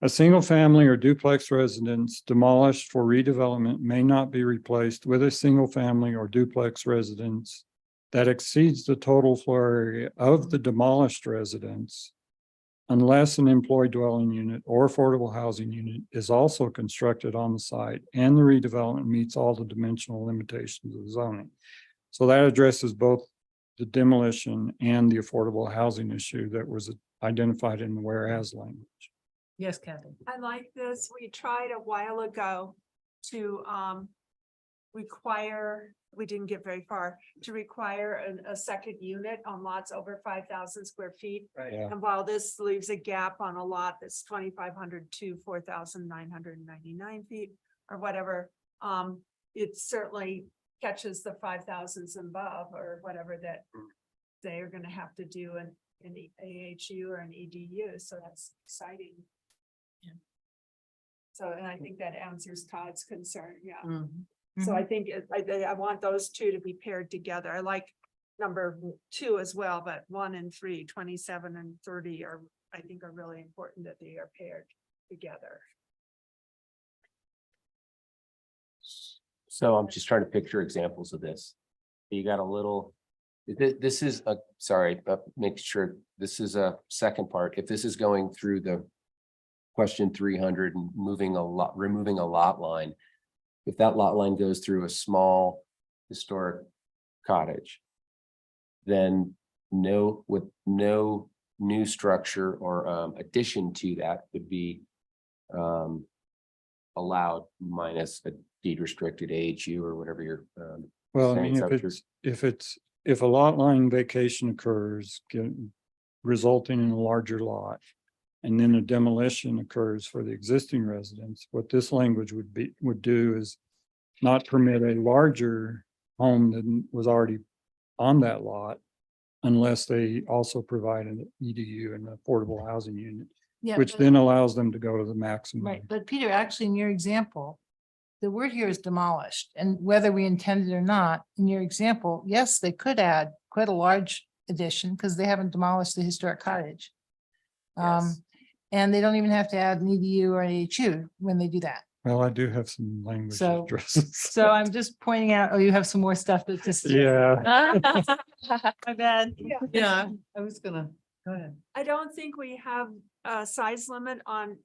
A single family or duplex residence demolished for redevelopment may not be replaced with a single family or duplex residence that exceeds the total floor area of the demolished residence unless an employee dwelling unit or affordable housing unit is also constructed on the site and the redevelopment meets all the dimensional limitations of zoning. So that addresses both the demolition and the affordable housing issue that was identified in the whereas language. Yes, Kathy. I like this. We tried a while ago to require, we didn't get very far, to require a second unit on lots over 5,000 square feet. Right. Yeah. And while this leaves a gap on a lot that's 2,500 to 4,999 feet or whatever, it certainly catches the 5,000s above or whatever that they are gonna have to do in the AHU or an EDU, so that's exciting. Yeah. So, and I think that answers Todd's concern, yeah. Mhm. So I think I want those two to be paired together. I like number 2 as well, but 1 and 3, 27 and 30 are, I think are really important that they are paired together. So I'm just trying to picture examples of this. You got a little, this is a, sorry, but make sure this is a second part. If this is going through the question 300 and removing a lot line. If that lot line goes through a small historic cottage, then with no new structure or addition to that would be allowed minus a deed restricted AHU or whatever you're Well, I saying. mean, if a lot line vacation occurs, resulting in a larger lot, and then a demolition occurs for the existing residence, what this language would do is not permit a larger home than was already on that lot unless they also provide an EDU, an affordable housing unit, Yeah, which but- then allows them to go to the maximum. Right, but Peter, actually, in your example, the word here is demolished, and whether we intended or not, in your example, yes, they could add quite a large addition because they haven't demolished the historic cottage. Yes. And they don't even have to add an EDU or an AHU when they do that. Well, I do have some language that So- addresses. So I'm just pointing out, oh, you have some more stuff that's just. Yeah. My bad. Yeah, I was gonna, go ahead. I don't think we have a size limit on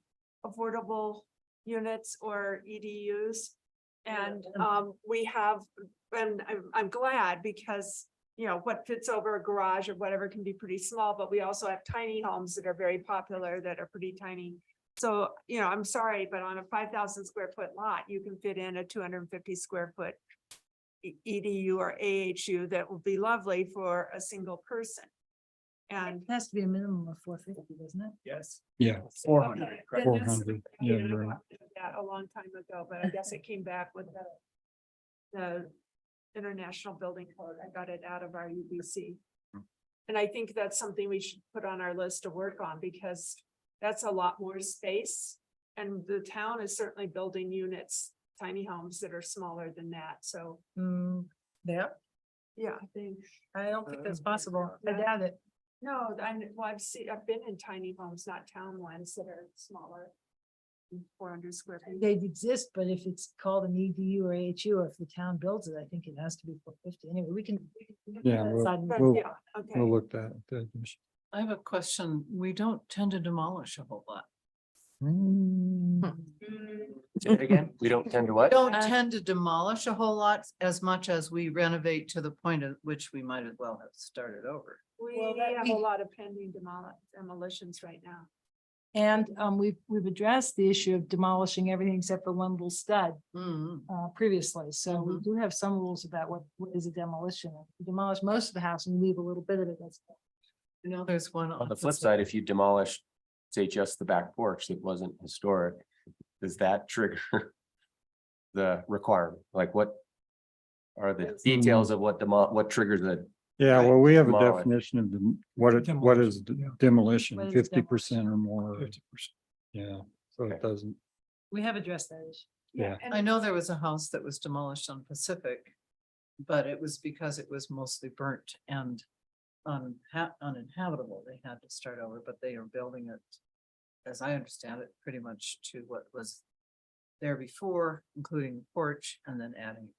affordable units or EDUs. And we have, and I'm glad because, you know, what fits over a garage or whatever can be pretty small, but we also have tiny homes that are very popular that are pretty tiny. So, you know, I'm sorry, but on a 5,000 square foot lot, you can fit in a 250 square foot EDU or AHU that will be lovely for a single person. And It has to be a minimum of 450, doesn't it? Yes. Yeah, 400. Then 400, yeah, you know, you're right. that a long time ago, but I guess it came back with the International Building Code. I got it out of our UBC. And I think that's something we should put on our list to work on because that's a lot more space. And the town is certainly building units, tiny homes that are smaller than that. So, Yeah, yeah, I think. I don't think that's possible. I doubt it. No, I've been in tiny homes, not town ones that are smaller. 400 square feet. They exist, but if it's called an EDU or AHU, or if the town builds it, I think it has to be 450. Anyway, we can. Yeah, But We'll- yeah, okay. we'll look at that. I have a question. We don't tend to demolish a whole lot. Say it again. We don't tend to We what? don't tend to demolish a whole lot as much as we renovate to the point at which we might as well have started over. We have a lot of pending demolitions right now. And we've addressed the issue of demolishing everything except for one little stud Mhm. previously. So we do have some rules about what is a demolition. If you demolish most of the house and you leave a little bit of it, that's. You know, there's one. On the flip side, if you demolish, say, just the back porch that wasn't historic, does that trigger the requirement? Like what are the details of what triggers a Yeah, well, we have a Demolish. definition of what is Demolition, What demolition, is 50% or more. 50%. Yeah, so it doesn't, We have addressed that issue. Yeah. And I know there was a house that was demolished on Pacific, but it was because it was mostly burnt and uninhabitable. They had to start over, but they are building it, as I understand it, pretty much to what was there before, including the porch and then adding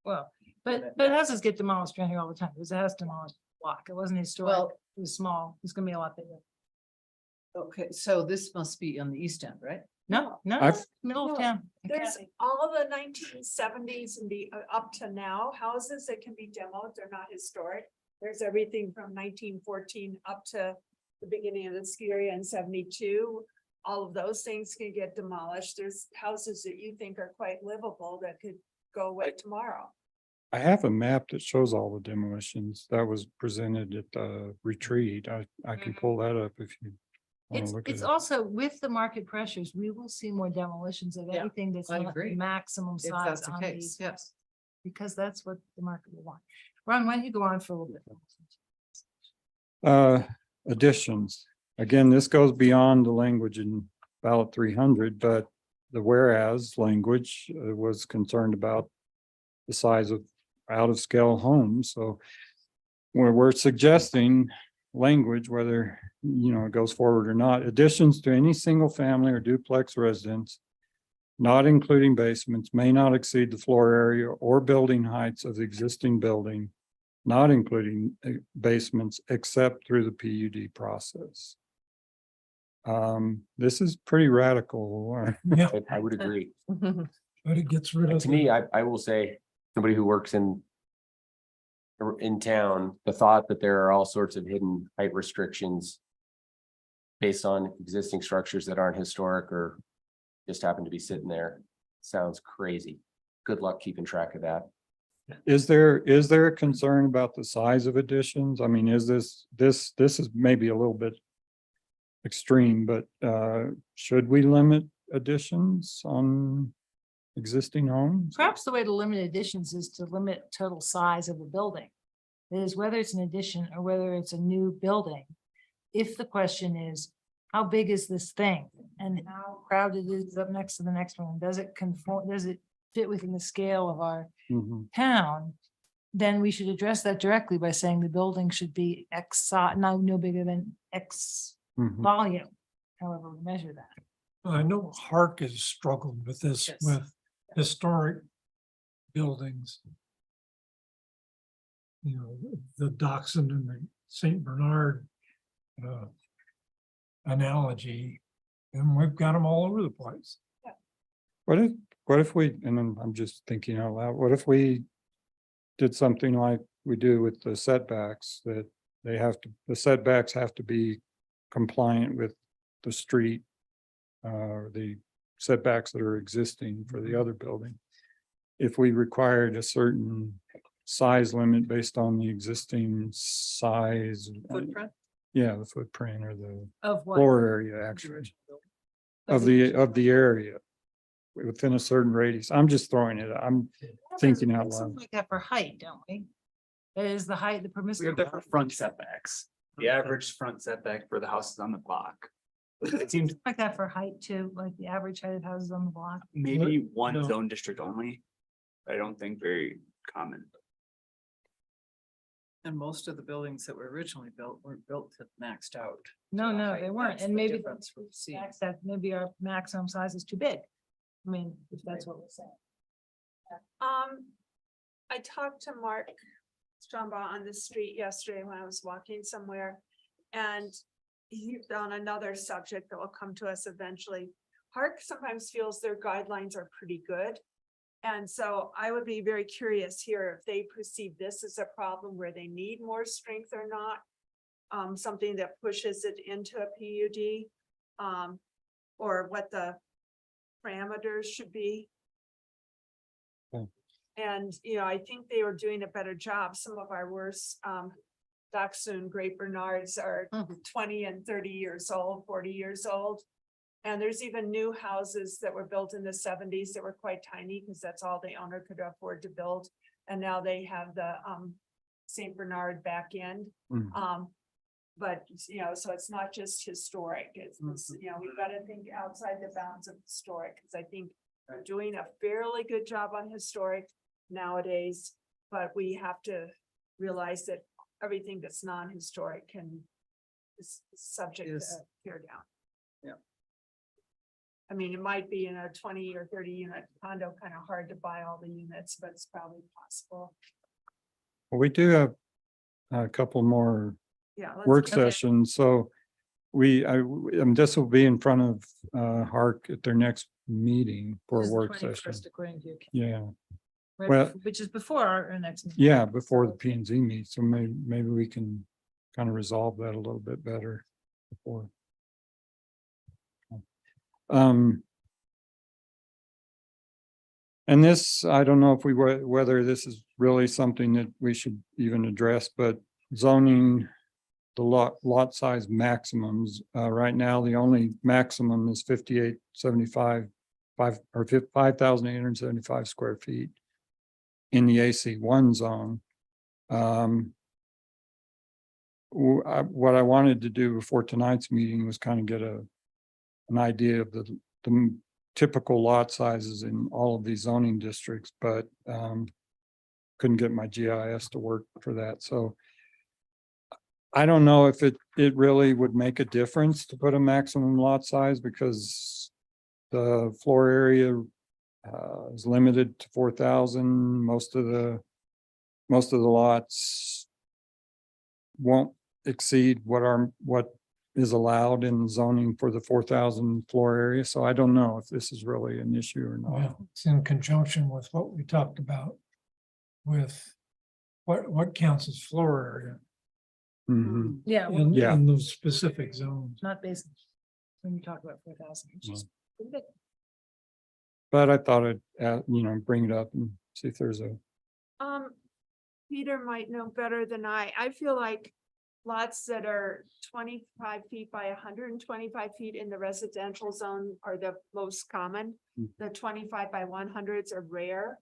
Well, but houses get demolished around here all the time. There's a house demolished block. It wasn't historic. Well- It was small. It's gonna be a lot bigger. Okay, so this must be on the east end, right? No, no, I've- middle of No, town. there's all the 1970s and up to now houses that can be demoed. They're not historic. There's everything from 1914 up to the beginning of the ski area in 72. All of those things can get demolished. There's houses that you think are quite livable that could go away tomorrow. I have a map that shows all the demolitions that was presented at the retreat. I can pull that up if you want to look at It's it. also with the market pressures, we will see more demolitions of Yeah, anything that's I not agree. maximum If size that's the on case, these. yes. Because that's what the market will want. Ron, why don't you go on for a little bit? Additions. Again, this goes beyond the language in ballot 300, but the whereas language was concerned about the size of out of scale homes. So where we're suggesting language, whether, it goes forward or not, additions to any single family or duplex residence, not including basements, may not exceed the floor area or building heights of the existing building, not including basements, except through the PUD process. This is pretty radical. Yeah, I would agree. but it gets rid of. To me, I will say, somebody who works in town, the thought that there are all sorts of hidden height restrictions based on existing structures that aren't historic or just happen to be sitting there sounds crazy. Good luck keeping track of that. Is there a concern about the size of additions? I mean, is this is maybe a little bit extreme, but should we limit additions on existing homes? Perhaps the way to limit additions is to limit total size of the building. That is, whether it's an addition or whether it's a new building. If the question is, how big is this thing and how crowded is it up next to the next one? Does it conform, does it fit within the scale of our Mhm. town? Then we should address that directly by saying the building should be X size, no bigger than X Mhm. volume, however we measure that. I know Hark has struggled with this Yes. with historic buildings. The Dachshund and the Saint Bernard analogy, and we've got them all over the place. What if we, and I'm just thinking out loud, what if we did something like we do with the setbacks, that the setbacks have to be compliant with the street, the setbacks that are existing for the other building. If we required a certain size limit based on the existing size. Footprint? Yeah, the footprint or the Of what? floor area actually of the area within a certain radius. I'm just throwing it. I'm thinking out Something loud. like that for height, don't we? That is the height, the We permissible. have different front setbacks. The average front setback for the houses on the block. It seems Like that for height too, like the average height of houses on the block. maybe one No. zone district only. I don't think very common. And most of the buildings that were originally built weren't built to maxed out. No, the no, height. they weren't. That's And the maybe difference we've seen. maybe our maximum size is too big. I mean, if that's what we're saying. I talked to Mark Strombaugh on the street yesterday when I was walking somewhere. And he on another subject that will come to us eventually. Hark sometimes feels their guidelines are pretty good. And so I would be very curious here if they perceive this as a problem where they need more strength or not. Something that pushes it into a PUD. Or what the parameters should be. Okay. And, I think they were doing a better job. Some of our worst, Dachshund, Great Bernards are 20 and 30 years old, 40 years old. And there's even new houses that were built in the 70s that were quite tiny because that's all the owner could afford to build. And now they have the Saint Bernard back end. Mm. But, so it's not just historic, it's, we've got to think outside the bounds of historic, because I think we're doing a fairly good job on historic nowadays, but we have to realize that everything that's non-historic is subject to Is- tear down. Yeah. I mean, it might be in a 20 or 30 unit condo, kind of hard to buy all the units, but it's probably possible. Well, we do have a couple more Yeah. let's work get- sessions, so this will be in front of Hark at their next meeting for This a is the work 21st session. According to you. Yeah, Right well- before- which is before our next. meeting. yeah, before the P and Z meet, so maybe we can kind of resolve that a little bit better before. And this, I don't know if whether this is really something that we should even address, but zoning the lot size maximums, right now, the only maximum is 5875, 5,875 square feet in the AC1 zone. What I wanted to do before tonight's meeting was kind of get an idea of the typical lot sizes in all of these zoning districts, but couldn't get my GIS to work for that. So I don't know if it really would make a difference to put a maximum lot size, because the floor area is limited to 4,000. Most of the lots won't exceed what is allowed in zoning for the 4,000 floor area. So I don't know if this is really an issue or not. Well, it's in conjunction with what we talked about with what counts as floor area Mhm. Yeah, well, in, Yeah. in those specific zones. not basically. When you talk about 4,000, it's just. But I thought I'd, bring it up and see if there's a, Peter might know better than I. I feel like lots that are 25 feet by 125 feet in the residential zone are the most common. Mm. The 25 by 100s are rare.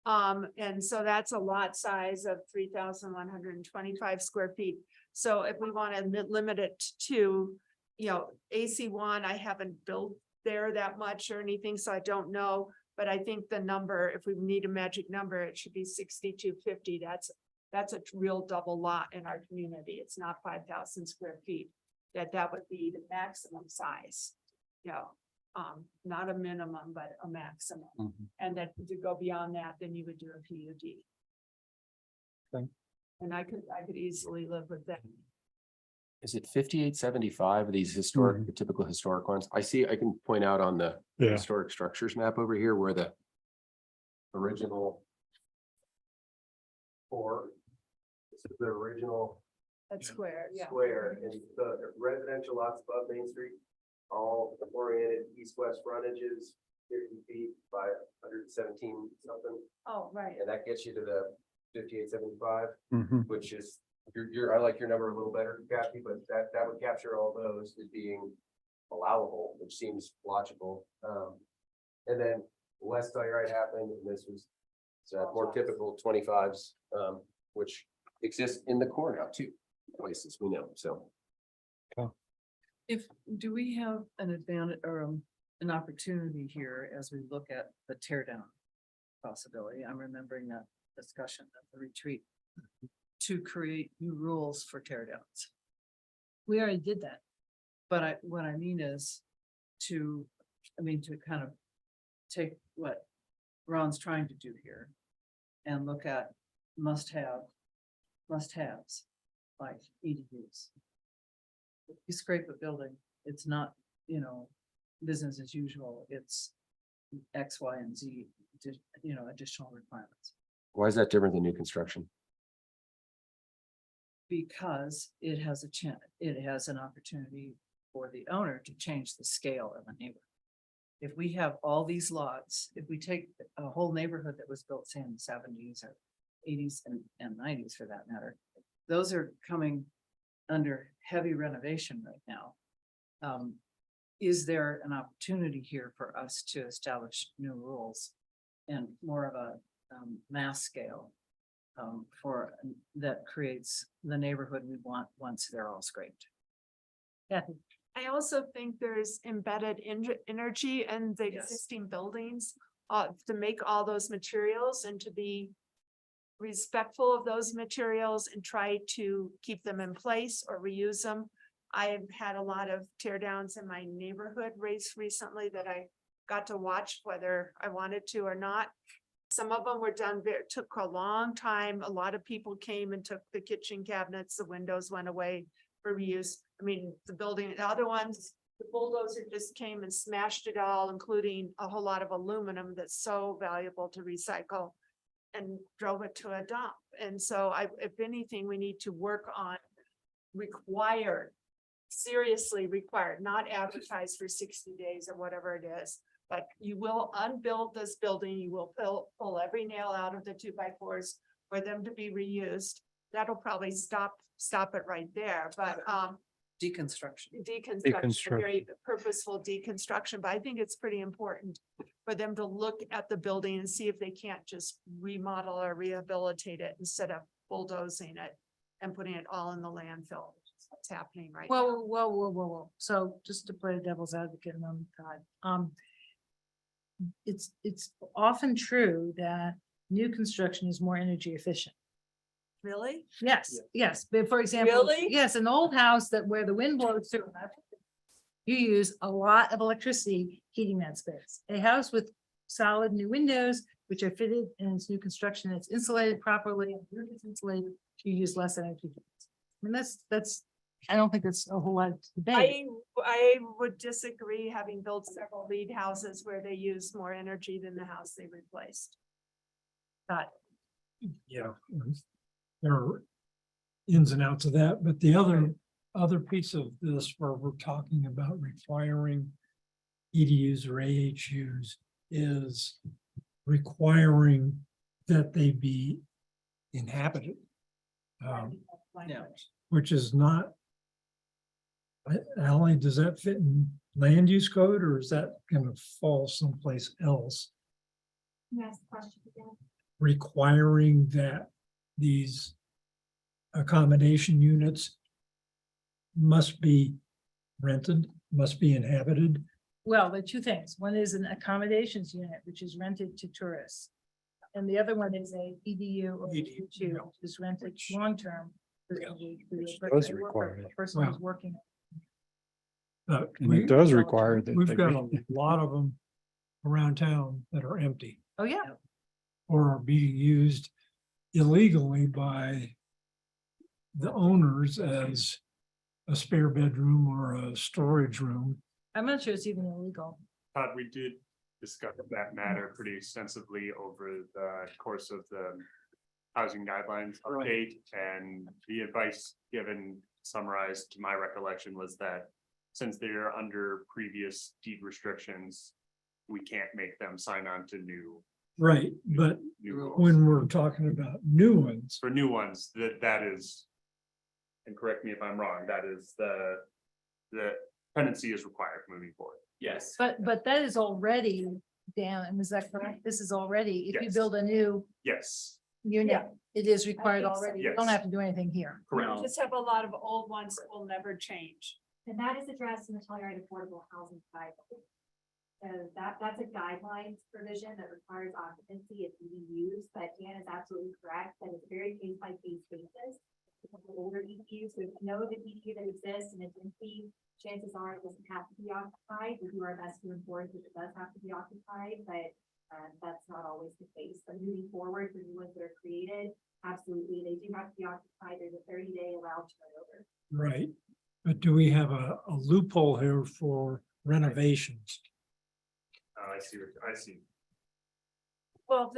And so that's a lot size of 3,125 square feet. So if we want to limit it to, AC1, I haven't built there that much or anything, so I don't know. But I think the number, if we need a magic number, it should be 6,250. That's a real double lot in our community. It's not 5,000 square feet. That would be the maximum size. Not a minimum, but a maximum. Mhm. And that to go beyond that, then you would do a PUD. Okay. And I could easily live with that. Is it 5875, these historic, the typical historic ones? I can point out on the yeah, historic structures map over here where the original this is the original That's square, yeah. square, and the residential lots above Main Street, all oriented east-west frontages, 50 feet by 117 something, Oh, right. and that gets you to the 5875, mhm, which is, I like your number a little better, Kathy, but that would capture all those as being allowable, which seems logical. And then West Side Right happened, and this was more typical 25s, which exist in the core now too, places we know, so. Do we have an advantage or an opportunity here as we look at the tear down possibility? I'm remembering that discussion at the retreat to create new rules for tear downs. We already did that. But what I mean is to kind of take what Ron's trying to do here and look at must-haves like EDUs. If you scrape a building, it's not, business as usual, it's X, Y, and Z, additional requirements. Why is that different than new construction? Because it has an opportunity for the owner to change the scale of a neighborhood. If we have all these lots, if we take a whole neighborhood that was built, say, in the 70s or 80s and 90s for that matter, those are coming under heavy renovation right now. Is there an opportunity here for us to establish new rules and more of a mass scale that creates the neighborhood we want once they're all scraped. Kathy, I also think there's embedded energy in the Yes. existing buildings, to make all those materials and to be respectful of those materials and try to keep them in place or reuse them. I've had a lot of tear downs in my neighborhood recently that I got to watch whether I wanted to or not. Some of them were done, took a long time. A lot of people came and took the kitchen cabinets, the windows went away for reuse. I mean, the building, the other ones, the bulldozer just came and smashed it all, including a whole lot of aluminum that's so valuable to recycle, and drove it to a dump. And so if anything, we need to work on required, seriously required, not advertised for 60 days or whatever it is. But you will unbuild this building, you will pull every nail out of the 2x4s for them to be reused. That'll probably stop it right there, but Deconstruction. deconstruction, very purposeful deconstruction, but I think it's pretty important for them to look at the building and see if they can't just remodel or rehabilitate it instead of bulldozing it and putting it all in the landfill. What's happening right now. whoa. So just to play devil's advocate on God, it's often true that new construction is more energy efficient. Really? Yes, but for example. Really? Yes, an old house where the wind blows through. You use a lot of electricity heating that space. A house with solid new windows, which are fitted and it's new construction, it's insulated properly, it's insulated, you use less energy. I mean, that's, I don't think that's a whole lot of debate. I would disagree, having built several lead houses where they use more energy than the house they replaced. Yeah. There are ins and outs of that, but the other piece of this where we're talking about requiring EDUs or AHUs is requiring that they be inhabited. Yeah. Which is not. Ally, does that fit in land use code or is that gonna fall someplace else? Yes, question again. Requiring that these accommodation units must be rented, must be inhabited. Well, there are two things. One is an accommodations unit, which is rented to tourists. And the other one is a EDU or EDU, EDU, which is rented long-term. Which does require it. Person who's working. But And it does require that. we've they got be- a lot of them around town that are empty Oh, yeah. or are being used illegally by the owners as a spare bedroom or a storage room. I'm not sure it's even illegal. Todd, we did discuss that matter pretty extensively over the course of the housing guidelines update, and the advice given, summarized to my recollection, was that since they're under previous deed restrictions, we can't make them sign on to new Right, but rules. when we're talking about new ones, For new ones, that is, and correct me if I'm wrong, that is the tenancy is required moving forward. Yes. But that is already, Dan, and is that correct? This is already, if you Yes. build a new Yes, unit, it is required think so. already. You don't Yes. have to do anything here. correct. Just have a lot of old ones that will never change. And that is addressed in the Telluride Affordable Housing Guidelines. So that's a guidelines provision that requires occupancy of EDUs, but Dan is absolutely correct that it's very case by case basis. For older EDUs, so if you know the EDU that exists and it's empty, chances are it doesn't have to be occupied. We do our best to enforce that it does have to be occupied, but that's not always the case. But moving forward, for new ones that are created, absolutely, they do have to be occupied. There's a 30-day allowed turnover. right? But do we have a loophole here for renovations? I see. Well,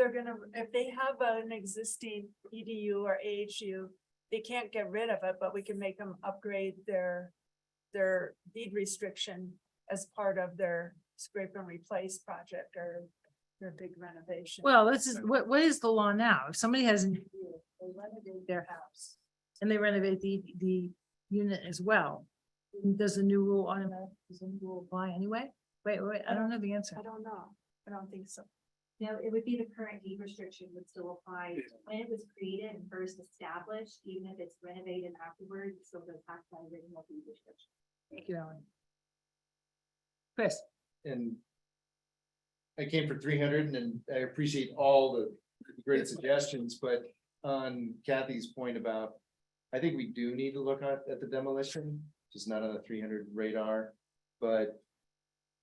if they have an existing EDU or AHU, they can't get rid of it, but we can make them upgrade their deed restriction as part of their scrape and replace project or their big renovation. Well, this is, what is the law now? If somebody has, they renovate their house and they renovate the unit as well, does the new rule automatically, does the new rule apply anyway? Wait, I don't know the answer. I don't know. I don't think so. No, it would be the current deed restriction would still apply when it was created and first established, even if it's renovated afterwards, it still goes back to the original deed restriction. Thank you, Ellen. Chris, And I came for 300 and I appreciate all the great suggestions, but on Kathy's point about, I think we do need to look at the demolition, just not on the 300 radar, but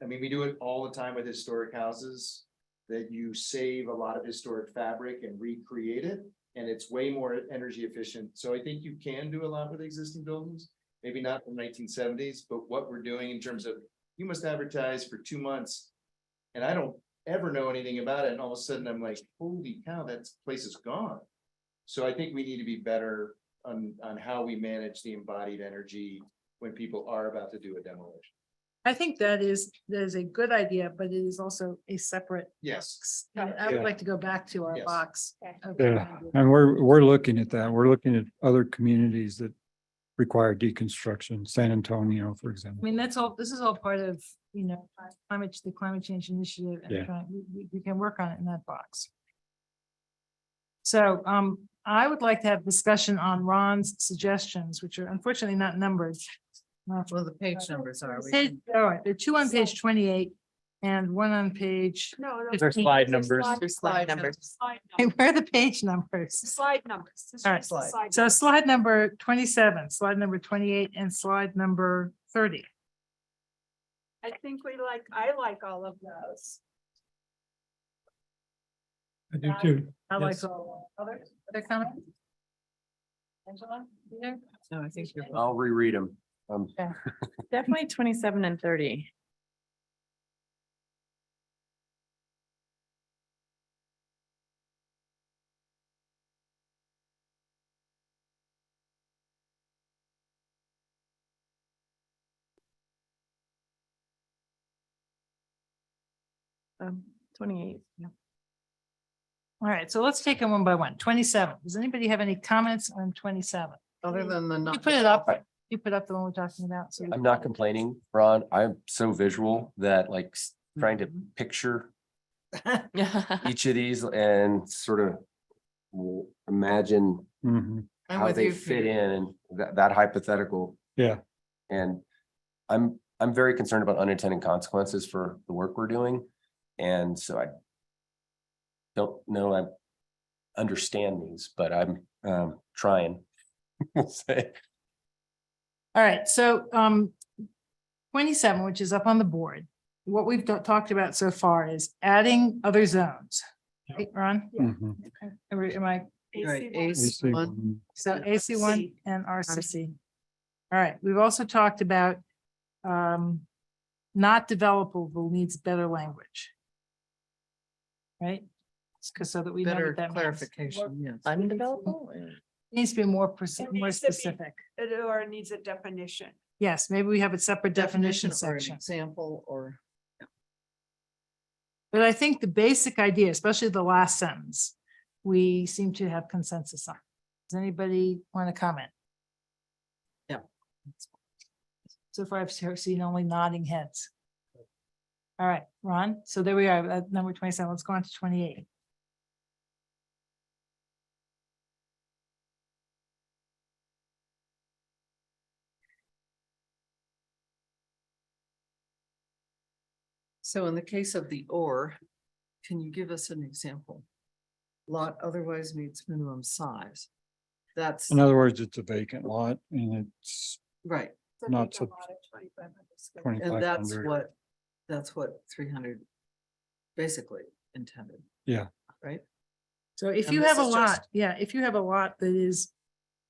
I mean, we do it all the time with historic houses, that you save a lot of historic fabric and recreate it, and it's way more energy efficient. So I think you can do a lot with existing buildings, maybe not from 1970s, but what we're doing in terms of, you must advertise for 2 months, and I don't ever know anything about it, and all of a sudden I'm like, holy cow, that place is gone. So I think we need to be better on how we manage the embodied energy when people are about to do a demolition. I think that is a good idea, but it is also a separate. Yes. box. And I would Yeah. like to go back to our Yes. box. of Yeah, 300. and we're looking at that. We're looking at other communities that require deconstruction, San Antonio, for I example. mean, that's all, this is all part of, the climate change initiative. And Yeah. we can work on it in that box. So, I would like to have discussion on Ron's suggestions, which are unfortunately not numbered. Well, the page numbers are. we Page, can- all right, there are two on page 28 and one on page, No, no. There's slide there's numbers. slide- Slide numbers. Slide hey, numbers. where are the page numbers? Slide numbers. Just All right, use the slide So numbers. slide number 27, slide number 28, and slide number 30. I think I like all of those. I do too. I like Yes. all other comments? Angela, you there? No, I think you're. I'll reread them. Definitely 27 and 30. Um, 28. Yeah. All right, so let's take them one by one. 27. Does anybody have any comments on 27? Other than the. You not- put it up. You put up the one we're talking about. So I'm not complaining, Ron. I'm so visual that like trying to picture each of these and sort of imagine Mhm. I'm how with they you, fit Peter. in and that hypothetical. Yeah, And I'm very concerned about unintended consequences for the work we're doing. And so I don't know, I understand these, but I'm trying. We'll say. All right, so 27, which is up on the board. What we've talked about so far is adding other zones. Right, Ron? mhm. Am I, Right, AC1. AC AC1. one. so AC1 and RCC. All right, we've also talked about not developable needs better language. Right? Because so that we know Better what that means. clarification, yes. Undevelopable. Needs to be more It more needs to be- specific. Or it needs a definition. Yes, maybe we have a separate definition or an section. Example or. But I think the basic idea, especially the last sentence, we seem to have consensus on. Does anybody want to comment? Yeah. So far, I've seen only nodding heads. All right, Ron, so there we are, at number 27. Let's go on to 28. So in the case of the or, can you give us an example? Lot otherwise meets minimum size. That's In other words, it's a vacant lot and it's right, It's a Not vacant so- lot at 2,500 square. 2,500. and that's what 300 basically intended. Yeah. Right? So if And you this have a is lot, just- yeah, if you have a lot that is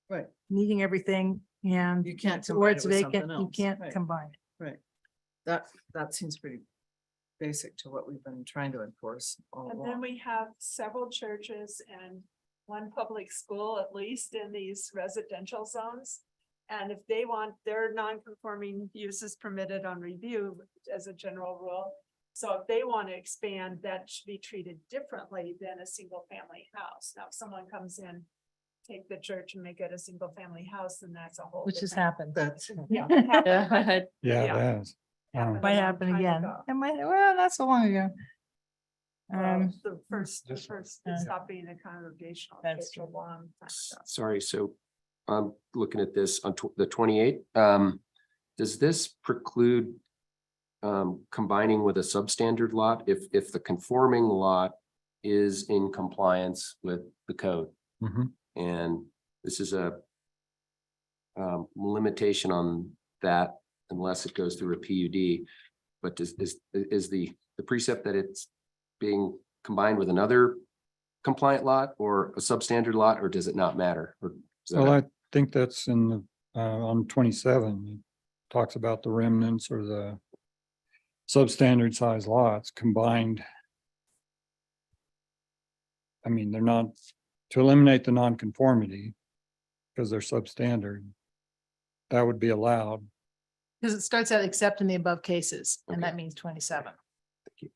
Right. needing everything and You can't or combine it's it with vacant, something you else. can't Right. combine it. That seems pretty basic to what we've been trying to enforce all And then along. we have several churches and one public school, at least in these residential zones. And if they want their non-conforming uses permitted on review as a general rule. So if they want to expand, that should be treated differently than a single family house. Now, if someone comes in, take the church and make it a single family house, then that's a whole. Which has different- happened. That's, Yeah. Yeah. Yeah, Yeah. it has. Happened Might a long happen time again. ago. It might, well, not so long ago. The first Yeah. stop being a congregational. That's takes a true. long time. Sorry, so I'm looking at this on the 28th. Does this preclude combining with a substandard lot if the conforming lot is in compliance with the code? Mhm. And this is a limitation on that unless it goes through a PUD. But is the precept that it's being combined with another compliant lot or a substandard lot, or does it not matter? Or is that Well, a- I think that's in the, on 27, it talks about the remnants or the substandard size lots combined. I mean, they're not, to eliminate the nonconformity, because they're substandard, that would be allowed. Because it starts out except in the above cases, and Okay. that means 27. Thank you.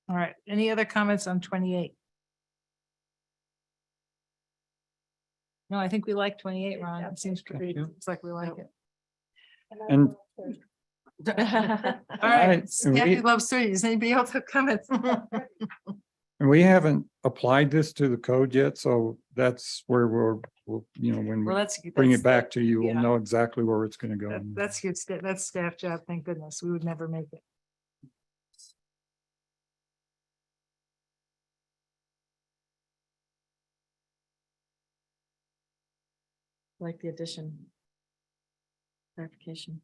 All right, any other comments on 28? No, I think we like 28, Ron. It seems pretty, it's like we like it. And All right, Right, and Kathy we- loves 30. Does anybody else have comments? And we haven't applied this to the code yet, so that's where we'll, you know, when Well, we that's. bring that's- it back to you, we'll yeah. know exactly where it's gonna go. That's good. That's staff job. Thank goodness. We would never make it. Like the addition. Clarification.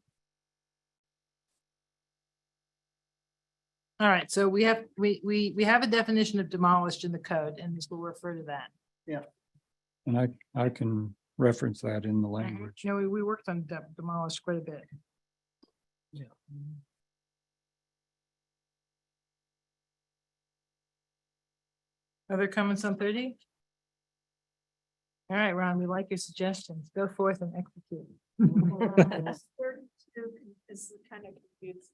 All right, so we have a definition of demolished in the code, and this will refer to that. And I can reference that in the language. You know, we worked on demolished quite a bit. Yeah. Other comments on 30? All right, Ron, we like your suggestions. Go forth and execute. 32 is kind of confused.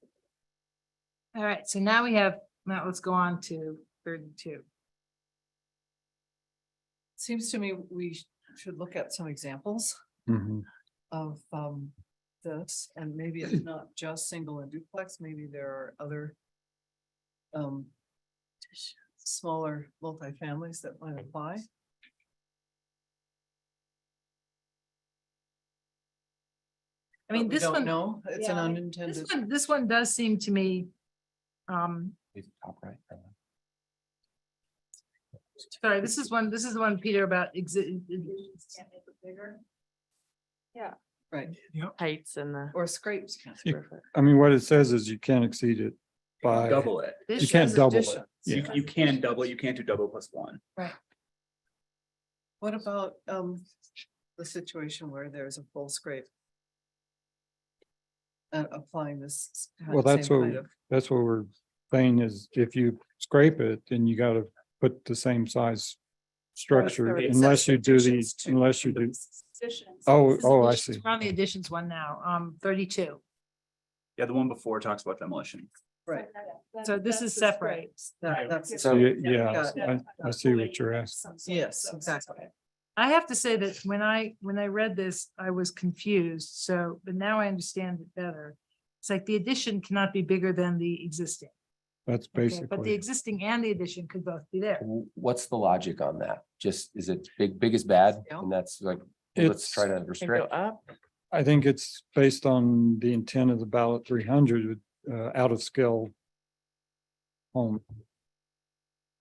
All right, so now now let's go on to 32. Seems to me we should look at some examples Mhm. of this, and maybe it's not just single and duplex, maybe there are other smaller multifamilies that might apply. I mean, But we this don't one, know, it's an Yeah, unintended. this one does seem to me, Top right. sorry, this is the one, Peter, about Bigger. Right, Heights and the. or scrapes. I mean, what it says is you can't exceed it by, Double it. you can't double it. additions. Yeah. You can double, you can't do double plus one. What about the situation where there's a full scrape? And applying this. Well, that's same what, kind of- that's what we're saying is if you scrape it, then you gotta put the same size structure It unless says you do additions these, to unless you do. Additions. Oh, I see. We're on the additions one now, 32. Yeah, the one before talks about demolition. Right, So this is That's the separate. that's. So- Yeah, Got I see what you're asking. Yes, exactly. I have to say that when I read this, I was confused. So, but now I understand it better. It's like the addition cannot be bigger than the existing. That's Okay, but the basically, existing and the addition could both be there. What's the logic on that? Just, is it big is bad? Yeah. And that's like, let's It's- try to Can go restrict. up. I think it's based on the intent of the ballot 300, out of scale home.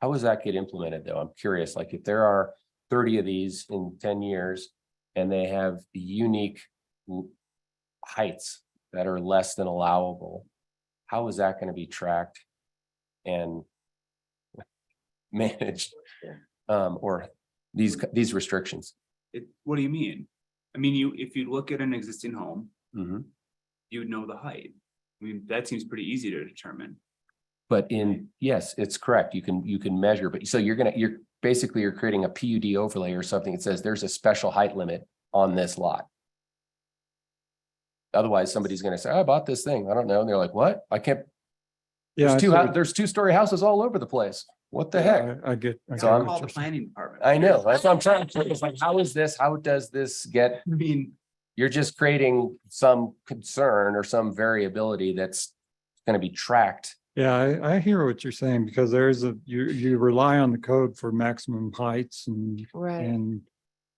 How does that get implemented though? I'm curious, like if there are 30 of these in 10 years and they have unique heights that are less than allowable, how is that going to be tracked and managed? Or these restrictions? What do you mean? I mean, if you look at an existing home, Mhm. you would know the height. I mean, that seems pretty easy to determine. But yes, it's correct. You can measure, but so you're basically creating a PUD overlay or something. It says there's a special height limit on this lot. Otherwise, somebody's gonna say, I bought this thing. I don't know. And they're like, what? I can't, Yeah, I see what- there's 2-story houses all over the place. What the heck? I get. I So get I'm- what Call the you're saying. planning department. I know. That's what I'm trying to say. It's like, how does this get, I mean, you're just creating some concern or some variability that's gonna be tracked Yeah, I hear what you're saying because there's you rely on the code for maximum heights Right. and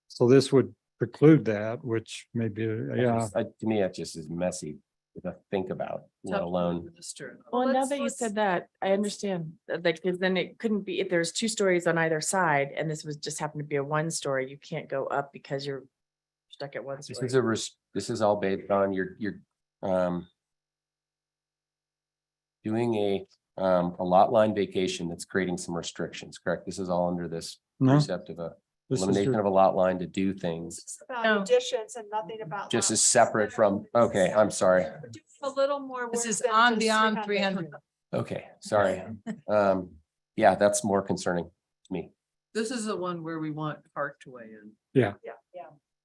so this would preclude that, which maybe, yeah. To me, that just is messy to think about, let alone. Well, now let's- that you let's- said that, I understand, like, because then it couldn't be, if there's 2 stories on either side, and this was just happened to be a 1 story, you can't go up because you're stuck at 1 This story. is this is all based on your doing a lot line vacation that's creating some restrictions, correct? This is all under this No, precept of a this is elimination your- of a lot line to do things. It's about No. additions and nothing about. Just lot as lines. separate from, okay, I'm sorry. We're doing A little more. This work is than on just beyond 300. Okay, sorry. Yeah, that's more concerning to me. This is the one where we want Park to weigh in. Yeah.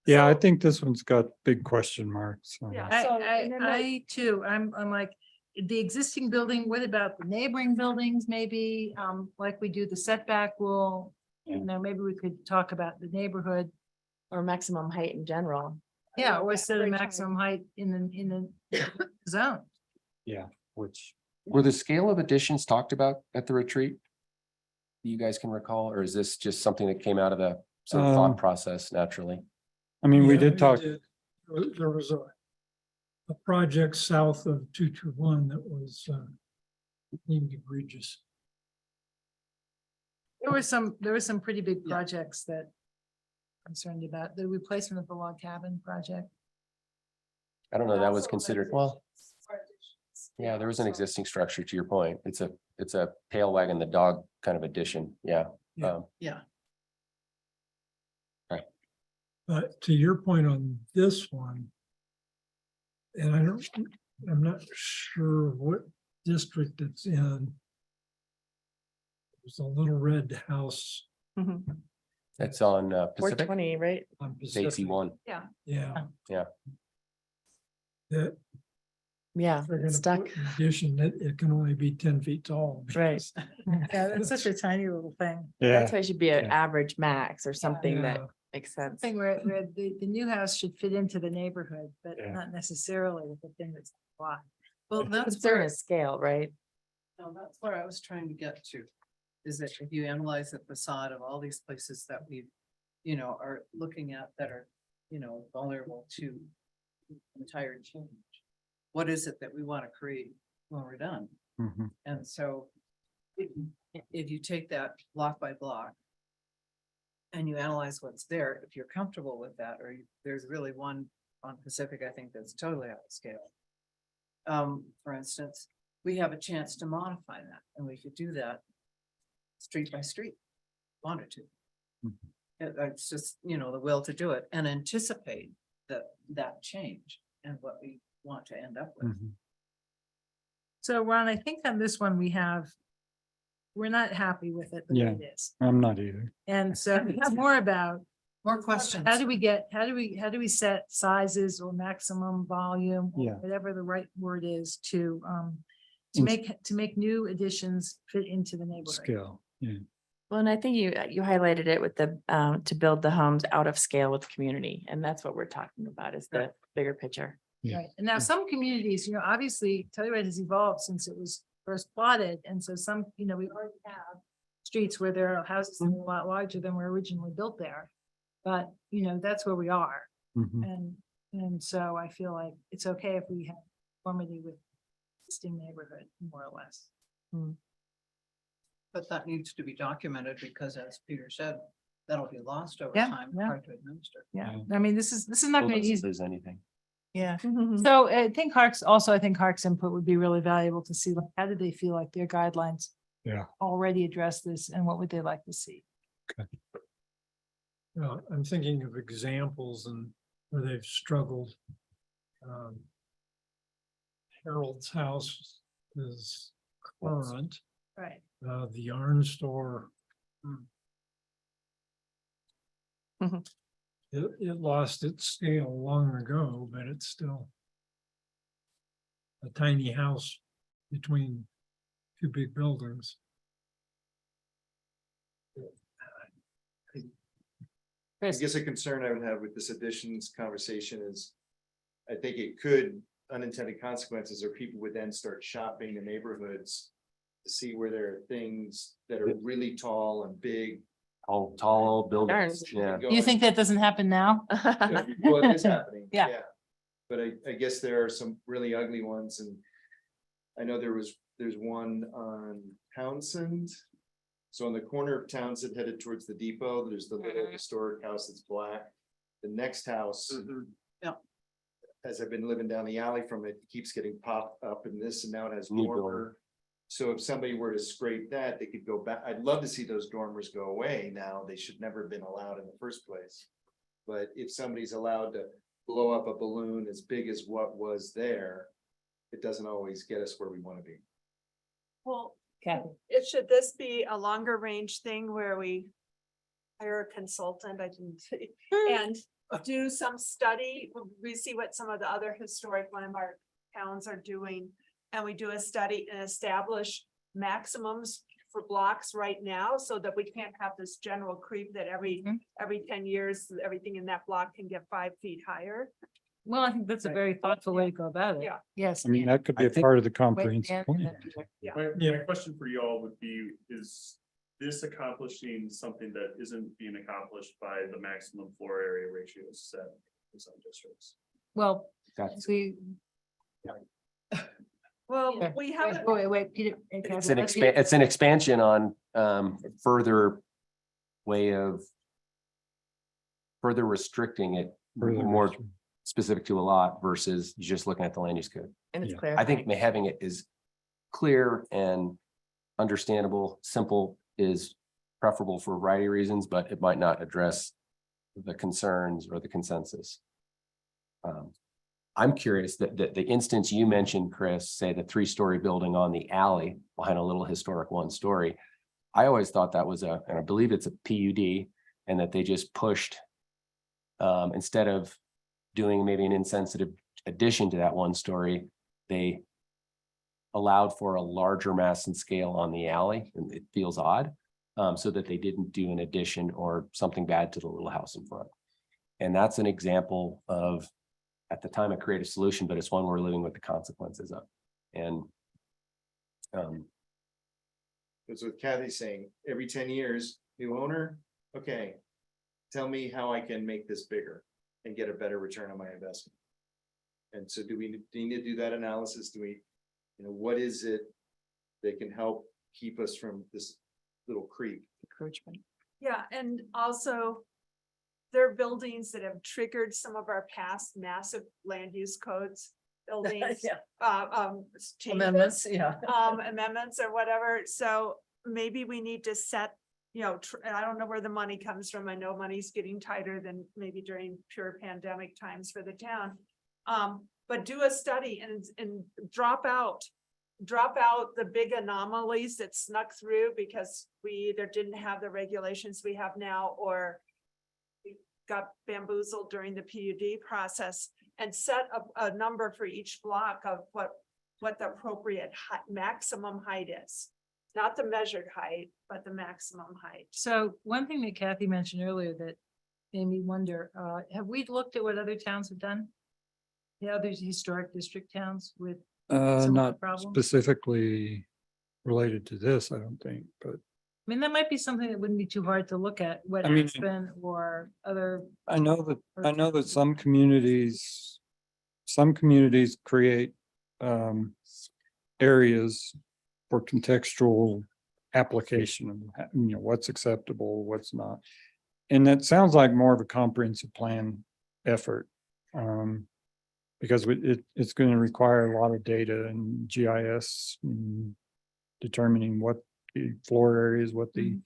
Yeah, I So- think this one's got big question marks. So. Yeah. I, So, and then I too, I'm like, the existing building, what about the neighboring buildings, maybe, like we do the setback rule? You know, maybe we could talk about the neighborhood, Or maximum height in general. yeah, or Yeah, set a great time. maximum height in the zone. Yeah, which, Were the scale of additions talked about at the retreat? You guys can recall, or is this just something that came out of the sort of thought process naturally? I mean, we Yeah, did it talk, There was a project south of 221 that was deemed egregious. There were some pretty big Yeah. projects that I'm concerned about, the replacement of the log cabin project. I don't know, that was Also considered, additions well, or additions. yeah, there was an So- existing structure to your point. It's a tail wagging the dog kind of addition, yeah. Yeah. Um, Yeah. But to your point on this one, and I'm not sure what district it's in. There's a little red house It's on Pacific, 420, right? on it's Pacific. AC1. Yeah. Yeah. That Yeah, they're it's gonna stuck. put in addition that it can only be 10 feet tall. Right. Yeah, that's such a tiny little thing. yeah, That's why it should be an Yeah. average max or something that Yeah. makes sense. Thing where the new house should fit into the neighborhood, but Yeah. not necessarily with the thing that's blocked. Well, The that's concern where, is scale, right? no, that's where I was trying to get to. Is that if you analyze the facade of all these places that we, are looking at that are, vulnerable to entire change. What is it that we want to create when we're done? mhm, And so if you take that block by block and you analyze what's there, if you're comfortable with that, or there's really one on Pacific, I think that's totally out of scale. For instance, we have a chance to modify that and we could do that street by street, wanted to. Mhm. It's just, the will to do it and anticipate that change and what we want to end up with. mhm. So Ron, I think on this one we're not happy with it the way Yeah. it is. I'm not either. And so it's more about More questions. how do we set sizes or maximum volume? Or Yeah. whatever the right word is to Ins- make new additions fit into the neighborhood. Scale, yeah. Well, and I think you highlighted it with the, to build the homes out of scale with community. And that's what we're talking about is the bigger picture. Yeah. Right, and now some communities, obviously Telluride has evolved since it was first plotted, and so some, we already have streets where there are houses that are a lot larger than were originally built there. But, that's where we are, Mhm. and so I feel like it's okay if we have conformity with existing neighborhood, more or less. But that needs to be documented because as Peter said, that'll be lost over Yeah, time, yeah. hard to administer. Yeah, I mean, this is not gonna be If easy. there's anything. Yeah. Mhm. So I think Hark's input would be really valuable to see, like, how do they feel like their guidelines Yeah. already address this, and what would they like to see? Well, I'm thinking of examples and where they've struggled. Harold's house is current, Right. the yarn store. Mhm. It lost its scale long ago, but it's still a tiny house between two big buildings. I guess a concern I would have with this additions conversation is, I think it could, unintended consequences, or people would then start shopping the neighborhoods to see where there are things that are really tall and big. Tall buildings, Darn. yeah. Do you think that doesn't happen now? Well, it is happening. Yeah. But I guess there are some really ugly ones, and I know there's one on Townsend. So on the corner of Townsend headed towards the depot, there's the little historic house that's black. The next house. Yeah. As I've been living down the alley from it, keeps getting popped up in this, and now it has New dormer. So if somebody were to scrape that, they could go back. I'd love to see those dormers go away now. They should never have been allowed in the first place. But if somebody's allowed to blow up a balloon as big as what was there, it doesn't always get us where we want to be. Well, Kathy. should this be a longer range thing where we hire a consultant, I didn't see, and do some study? We see what some of the other historic landmark towns are doing. And we do a study and establish maximums for blocks right now, so that we can't have this general creep that every 10 years, everything in that block can get 5 feet higher. Well, I think that's a very thoughtful way to go about it. Yeah. Yes. I mean, that could be I a think- part of the Wait, comprehensive Dan, plan. then Peter. My question for you all would be, is this accomplishing something that isn't being accomplished by the maximum floor area ratios set in some districts? Well, That's, we. Well, Yeah. we haven't. Wait, Peter. it's an expansion on further way of further restricting it Further more restrict. specific to a lot versus just looking at the land use code. And it's Yeah. clear. I think having it is clear and understandable, simple is preferable for a variety of reasons, but it might not address the concerns or the consensus. I'm curious that the instance you mentioned, Chris, say the 3-story building on the alley behind a little historic 1-story. I always thought that was and I believe it's a PUD, and that they just pushed instead of doing maybe an insensitive addition to that 1-story, they allowed for a larger mass and scale on the alley, and it feels odd, so that they didn't do an addition or something bad to the little house in front. And that's an example of, at the time, a creative solution, but it's one we're living with the consequences of. And That's what Kathy's saying. Every 10 years, new owner, okay. Tell me how I can make this bigger and get a better return on my investment. And so do we need to do that analysis? Do we, what is it that can help keep us from this little creep? Encroachment. Yeah, and also there are buildings that have triggered some of our past massive land use codes. Buildings, changes, Amendments, yeah. amendments or whatever. So maybe we need to set, and I don't know where the money comes from. I know money's getting tighter than maybe during pure pandemic times for the town. But do a study and drop out the big anomalies that snuck through because we either didn't have the regulations we have now, or we got bamboozled during the PUD process, and set a number for each block of what the appropriate maximum height is. Not the measured height, but the maximum height. So one thing that Kathy mentioned earlier that made me wonder, have we looked at what other towns have done? The other historic district towns with similar Not problems? specifically related to this, I don't think, but I mean, that might be something that wouldn't be too hard to look at, what I mean- Aspen or other. I know that some communities create areas for contextual application of, what's acceptable, what's not. And that sounds like more of a comprehensive plan effort. Because it's going to require a lot of data and GIS, and determining what the floor areas, what the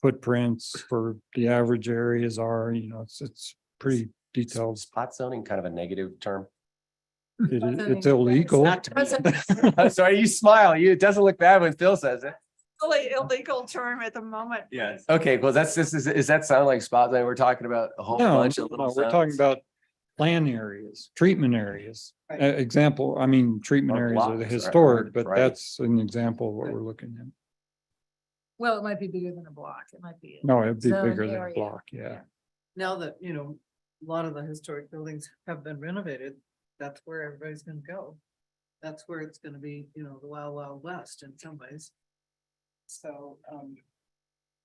footprints for the average areas are, it's pretty detailed. spot zoning, kind of a negative term. It's illegal. Sorry, you smile. It doesn't look bad when Phil says it. Really illegal term at the moment. Yes. Okay, well, does that sound like spot zoning? We're talking about a whole No, bunch of little. we're talking zones. about plan areas, treatment areas. Example, treatment Or areas are the blocks, right, historic, but right. that's an example of what we're looking at. Well, it might be bigger than a block. It might be. No, it'd be Zone bigger than a area. block, yeah. Now that, a lot of the historic buildings have been renovated, that's where everybody's gonna go. That's where it's gonna be, the wild, wild west in some ways. So,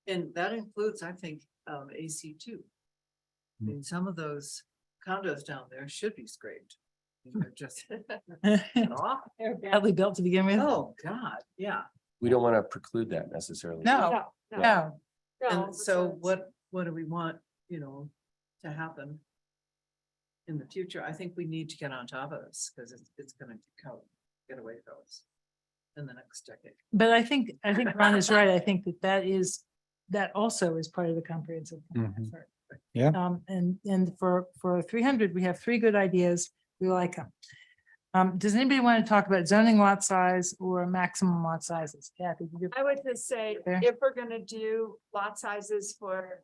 and that includes, I think, AC too. I mean, some of those condos down there should be scraped. They're just off. They're badly built to begin with. Oh, God, yeah. We don't want to preclude that necessarily. No, No, no. no, And so because- what do we want, to happen in the future? I think we need to get on top of this because it's gonna get away from us in the next decade. But I think Ron is right. I think that also is part of the comprehensive plan Mhm. effort. Yeah. And for 300, we have 3 good ideas. We like them. Does anybody want to talk about zoning lot size or maximum lot sizes? Kathy, did you- I would just say, There. if we're gonna do lot sizes for,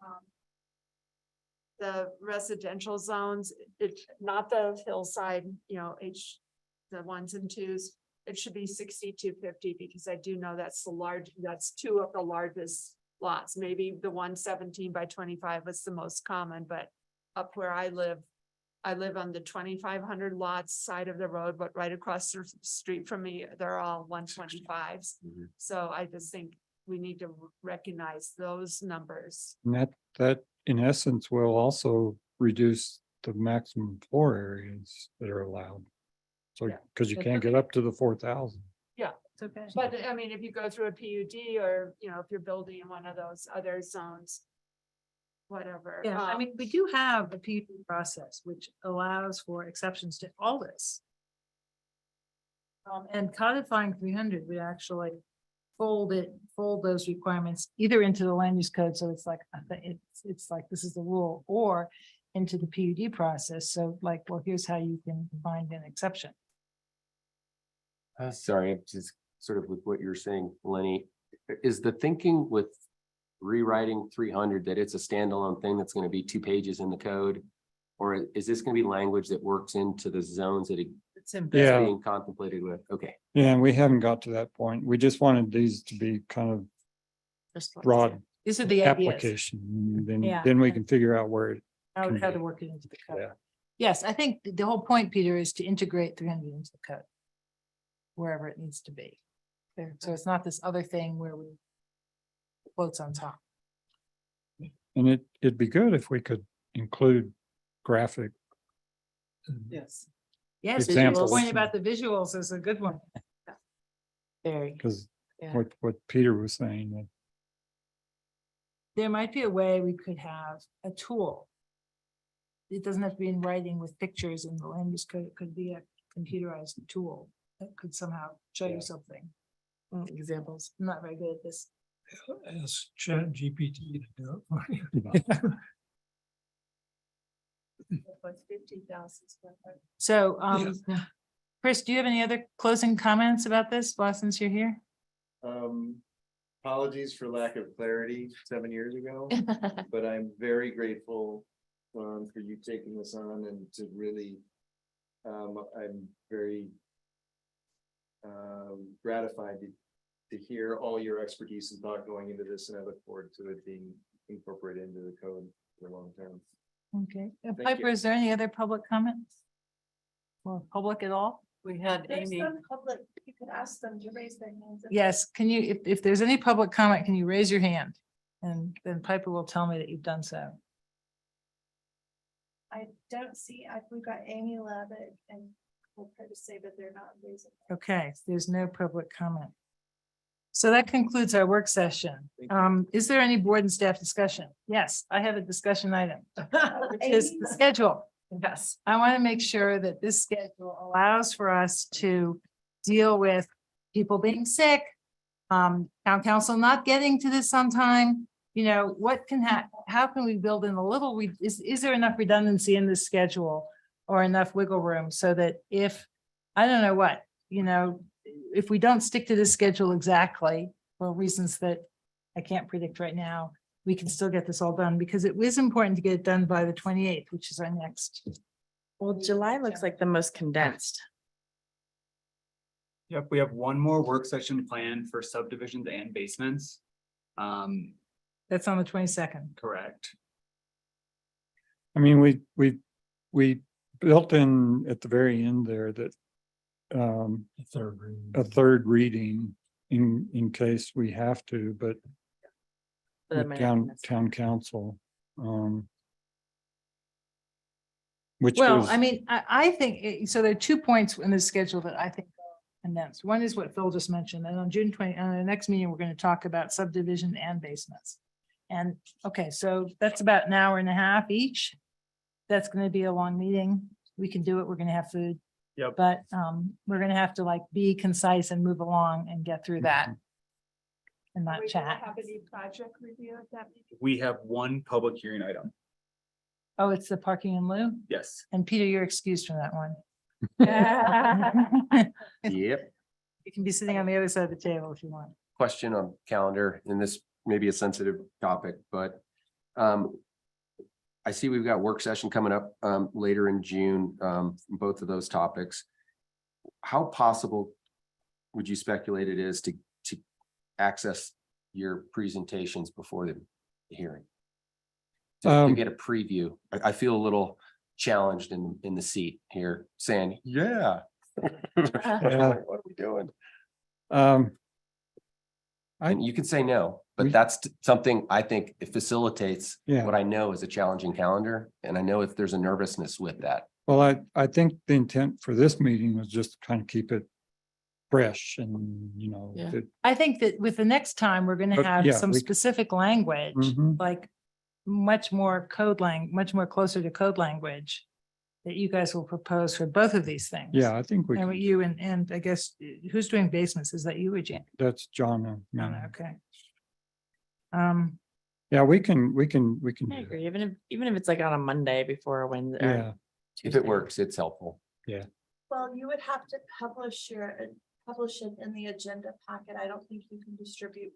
the residential zones, it's not the hillside, the 1s and 2s. It should be 60 to 50, because I do know that's 2 of the largest lots. Maybe the 117 by 25 was the most common, but up where I live on the 2,500 lots side of the road, but right across the street from me, they're all 125s. Mhm. So I just think we need to recognize those numbers. And that in essence will also reduce the maximum floor areas that are allowed. So, Yeah. because you That's can't get okay. up to the 4,000. It's okay. But I mean, if you go through a PUD or, if you're building in one of those other zones, whatever. Yeah, I mean, we do have a PUD process which allows for exceptions to all this. And codifying 300 would actually fold those requirements either into the land use code, so it's like, it's like this is the rule, or into the PUD process, so like, well, here's how you can find an exception. Sorry, I'm just sort of with what you're saying, Lenny, is the thinking with rewriting 300 that it's a standalone thing that's going to be 2 pages in the code? Or is this going to be language that works into the zones that It's it's embedded. Yeah. being contemplated with? Okay. Yeah, and we haven't got to that point. We just wanted these to be kind of Just like- broad These are the ideas, application. and Yeah. Then we can figure out where it how can to be. work it into the code. Yeah. Yes, I think the whole point, Peter, is to integrate 300 into the code. Wherever it needs to be. There, so it's not this other thing where we floats on top. And it'd be good if we could include graphic. Yes. Yes, your Examples. point about the visuals is a good one. Very. Because Yeah. what Peter was saying, that There might be a way we could have a tool. It doesn't have to be in writing with pictures in the land use code. It could be a computerized tool that could somehow show you something. Examples. I'm not very good at this. Ask Chat GPT to do it for you. But 50,000 square foot. So, Chris, do you have any other closing comments about this, since you're here? Apologies for lack of clarity 7 years ago, but I'm very grateful for you taking this on and to really, I'm very gratified to hear all your expertise and thought going into this, and I look forward to it being incorporated into the code for the long term. Okay. Thank Piper, you. is there any other public comments? Or public at all? We had Amy. Public, you could ask them to raise their hands. Yes, can you, if there's any public comment, can you raise your hand? And then Piper will tell me that you've done so. I don't see, we've got Amy Levitt and we'll try to say, but they're not raising. Okay, there's no public comment. So that concludes our work session. Thank you. Is there any board and staff discussion? Yes, I have a discussion item, which is the schedule. Yes. I want to make sure that this schedule allows for us to deal with people being sick, town council not getting to this on time. You know, what can how can we build in a little, is there enough redundancy in this schedule or enough wiggle room so that if, I don't know what, if we don't stick to this schedule exactly for reasons that I can't predict right now, we can still get this all done because it was important to get it done by the 28th, which is our next. Well, July looks like the most condensed. Yep, we have one more work session planned for subdivisions and basements. That's on the 22nd. Correct. I mean, we built in at the very end there that a third reading in case we have to, but But that with might not be necessary. town council. Which Well, was, I mean, I think, so there are 2 points in the schedule that I think are announced. One is what Phil just mentioned, and on June 20, on the next meeting, we're going to talk about subdivision and basements. And, okay, so that's about an hour and a half each. That's going to be a long meeting. We can do it. We're going to have food. Yep. But we're going to have to like be concise and move along and get through that. And Are not we gonna chat. have any project review at that meeting? We have one public hearing item. Oh, it's the parking in lieu? Yes. And Peter, you're excused from that one. Yep. You can be sitting on the other side of the table if you want. Question on calendar, and this may be a sensitive topic, but I see we've got work session coming up later in June, both of those topics. How possible would you speculate it is to access your presentations before the hearing? To get a preview. I feel a little challenged in the seat here saying, yeah. What are we doing? And you can say no, but that's something I think it facilitates Yeah. what I know is a challenging calendar. And I know if there's a nervousness with that. well, I think the intent for this meeting was just to kind of keep it fresh and, Yeah. I think that with the next time, we're gonna But, have yeah, some we- specific language, Mhm. like much more much more closer to code language that you guys will propose for both of these things. Yeah, I think And what you and I guess, who's doing basements? Is that you or Jan? that's John. No, no, okay. Yeah, we can I do that. agree, even if it's like on a Monday before a Wednesday. or Yeah, If it Tuesday. works, it's helpful. Well, you would have to publish it in the agenda packet. I don't think you can distribute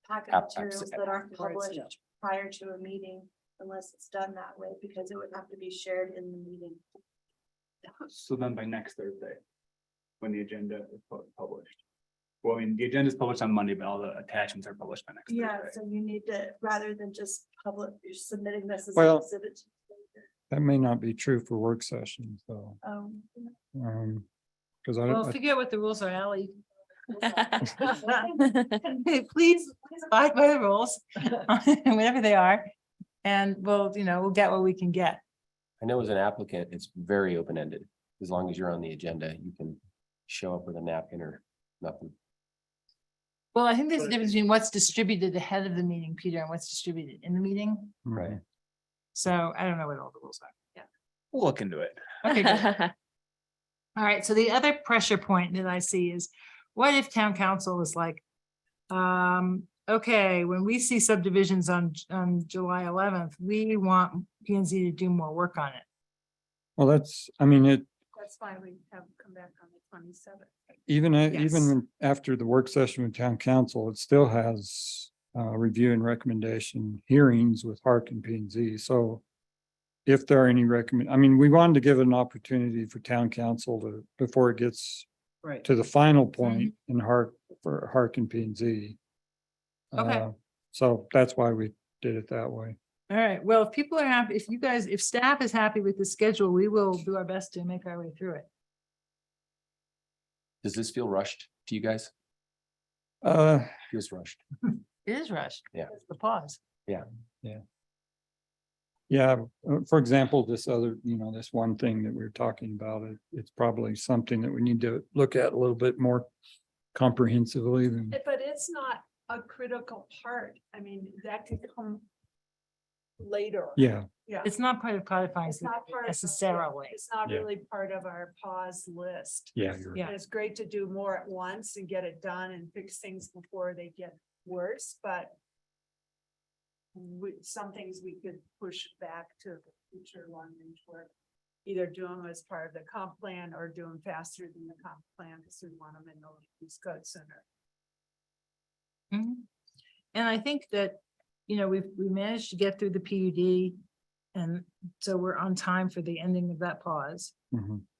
packet materials that aren't published prior to a meeting unless it's done that way, because it would have to be shared in the meeting. So then by next Thursday, when the agenda is published. Well, I mean, the agenda is published on Monday, but all the attachments are published by next Yeah, Thursday. so you need to, rather than just you're submitting this as Well- an exhibit. that may not be true for work sessions, though. Um, Because Well, figure out what the rules are, Ally. Please abide by the rules, whatever they are. And we'll get what we can get. I know as an applicant, it's very open-ended. As long as you're on the agenda, you can show up with a napkin or nothing. Well, I think there's a difference between what's distributed ahead of the meeting, Peter, and what's distributed in the meeting. Right. So I don't know what all the rules are. We'll look into it. Okay, good. All right, so the other pressure point that I see is, what if town council is like, okay, when we see subdivisions on July 11th, we want P&Z to do more work on it. Well, that's That's why we have come back on the 27th. even Yes. after the work session with town council, it still has review and recommendation hearings with Hark and P&Z. So if there are any we wanted to give an opportunity for town council before it gets Right. to the final point in Hark and P&Z. Okay. So that's why we did it that way. All right, well, if people are happy, if staff is happy with the schedule, we will do our best to make our way through it. Does this feel rushed to you guys? Feels rushed. It is rushed. Yeah. It's the pause. Yeah, for example, this one thing that we were talking about, it's probably something that we need to look at a little bit more comprehensively than. But it's not a critical part. I mean, that could come later. Yeah, Yeah. It's not part of codifying It's not part of. necessarily. It's not Yeah. really part of our pause list. yeah, you're Yeah. It's great to do more at once and get it done and fix things before they get worse, but some things we could push back to the future long range work. Either do them as part of the comp plan or do them faster than the comp plan, because we want them in the use code sooner. Mhm. And I think that, we managed to get through the PUD. And so we're on time for the ending of that pause.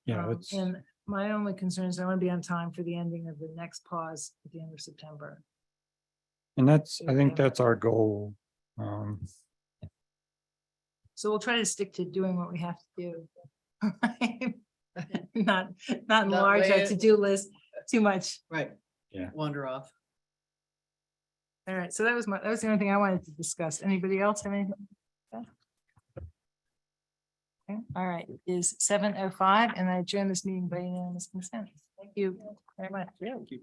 yeah, it's, And my only concern is I want to be on time for the ending of the next pause at the end of September. and I think that's our goal. So we'll try to stick to doing what we have to do. Not enlarge our way- to-do list too much. Right. wander off. All right, so that was the only thing I wanted to discuss. Anybody else have anything? Okay, all right, it is 7:05 and I adjourn this meeting by unanimous consent. Thank you very much. Thank you.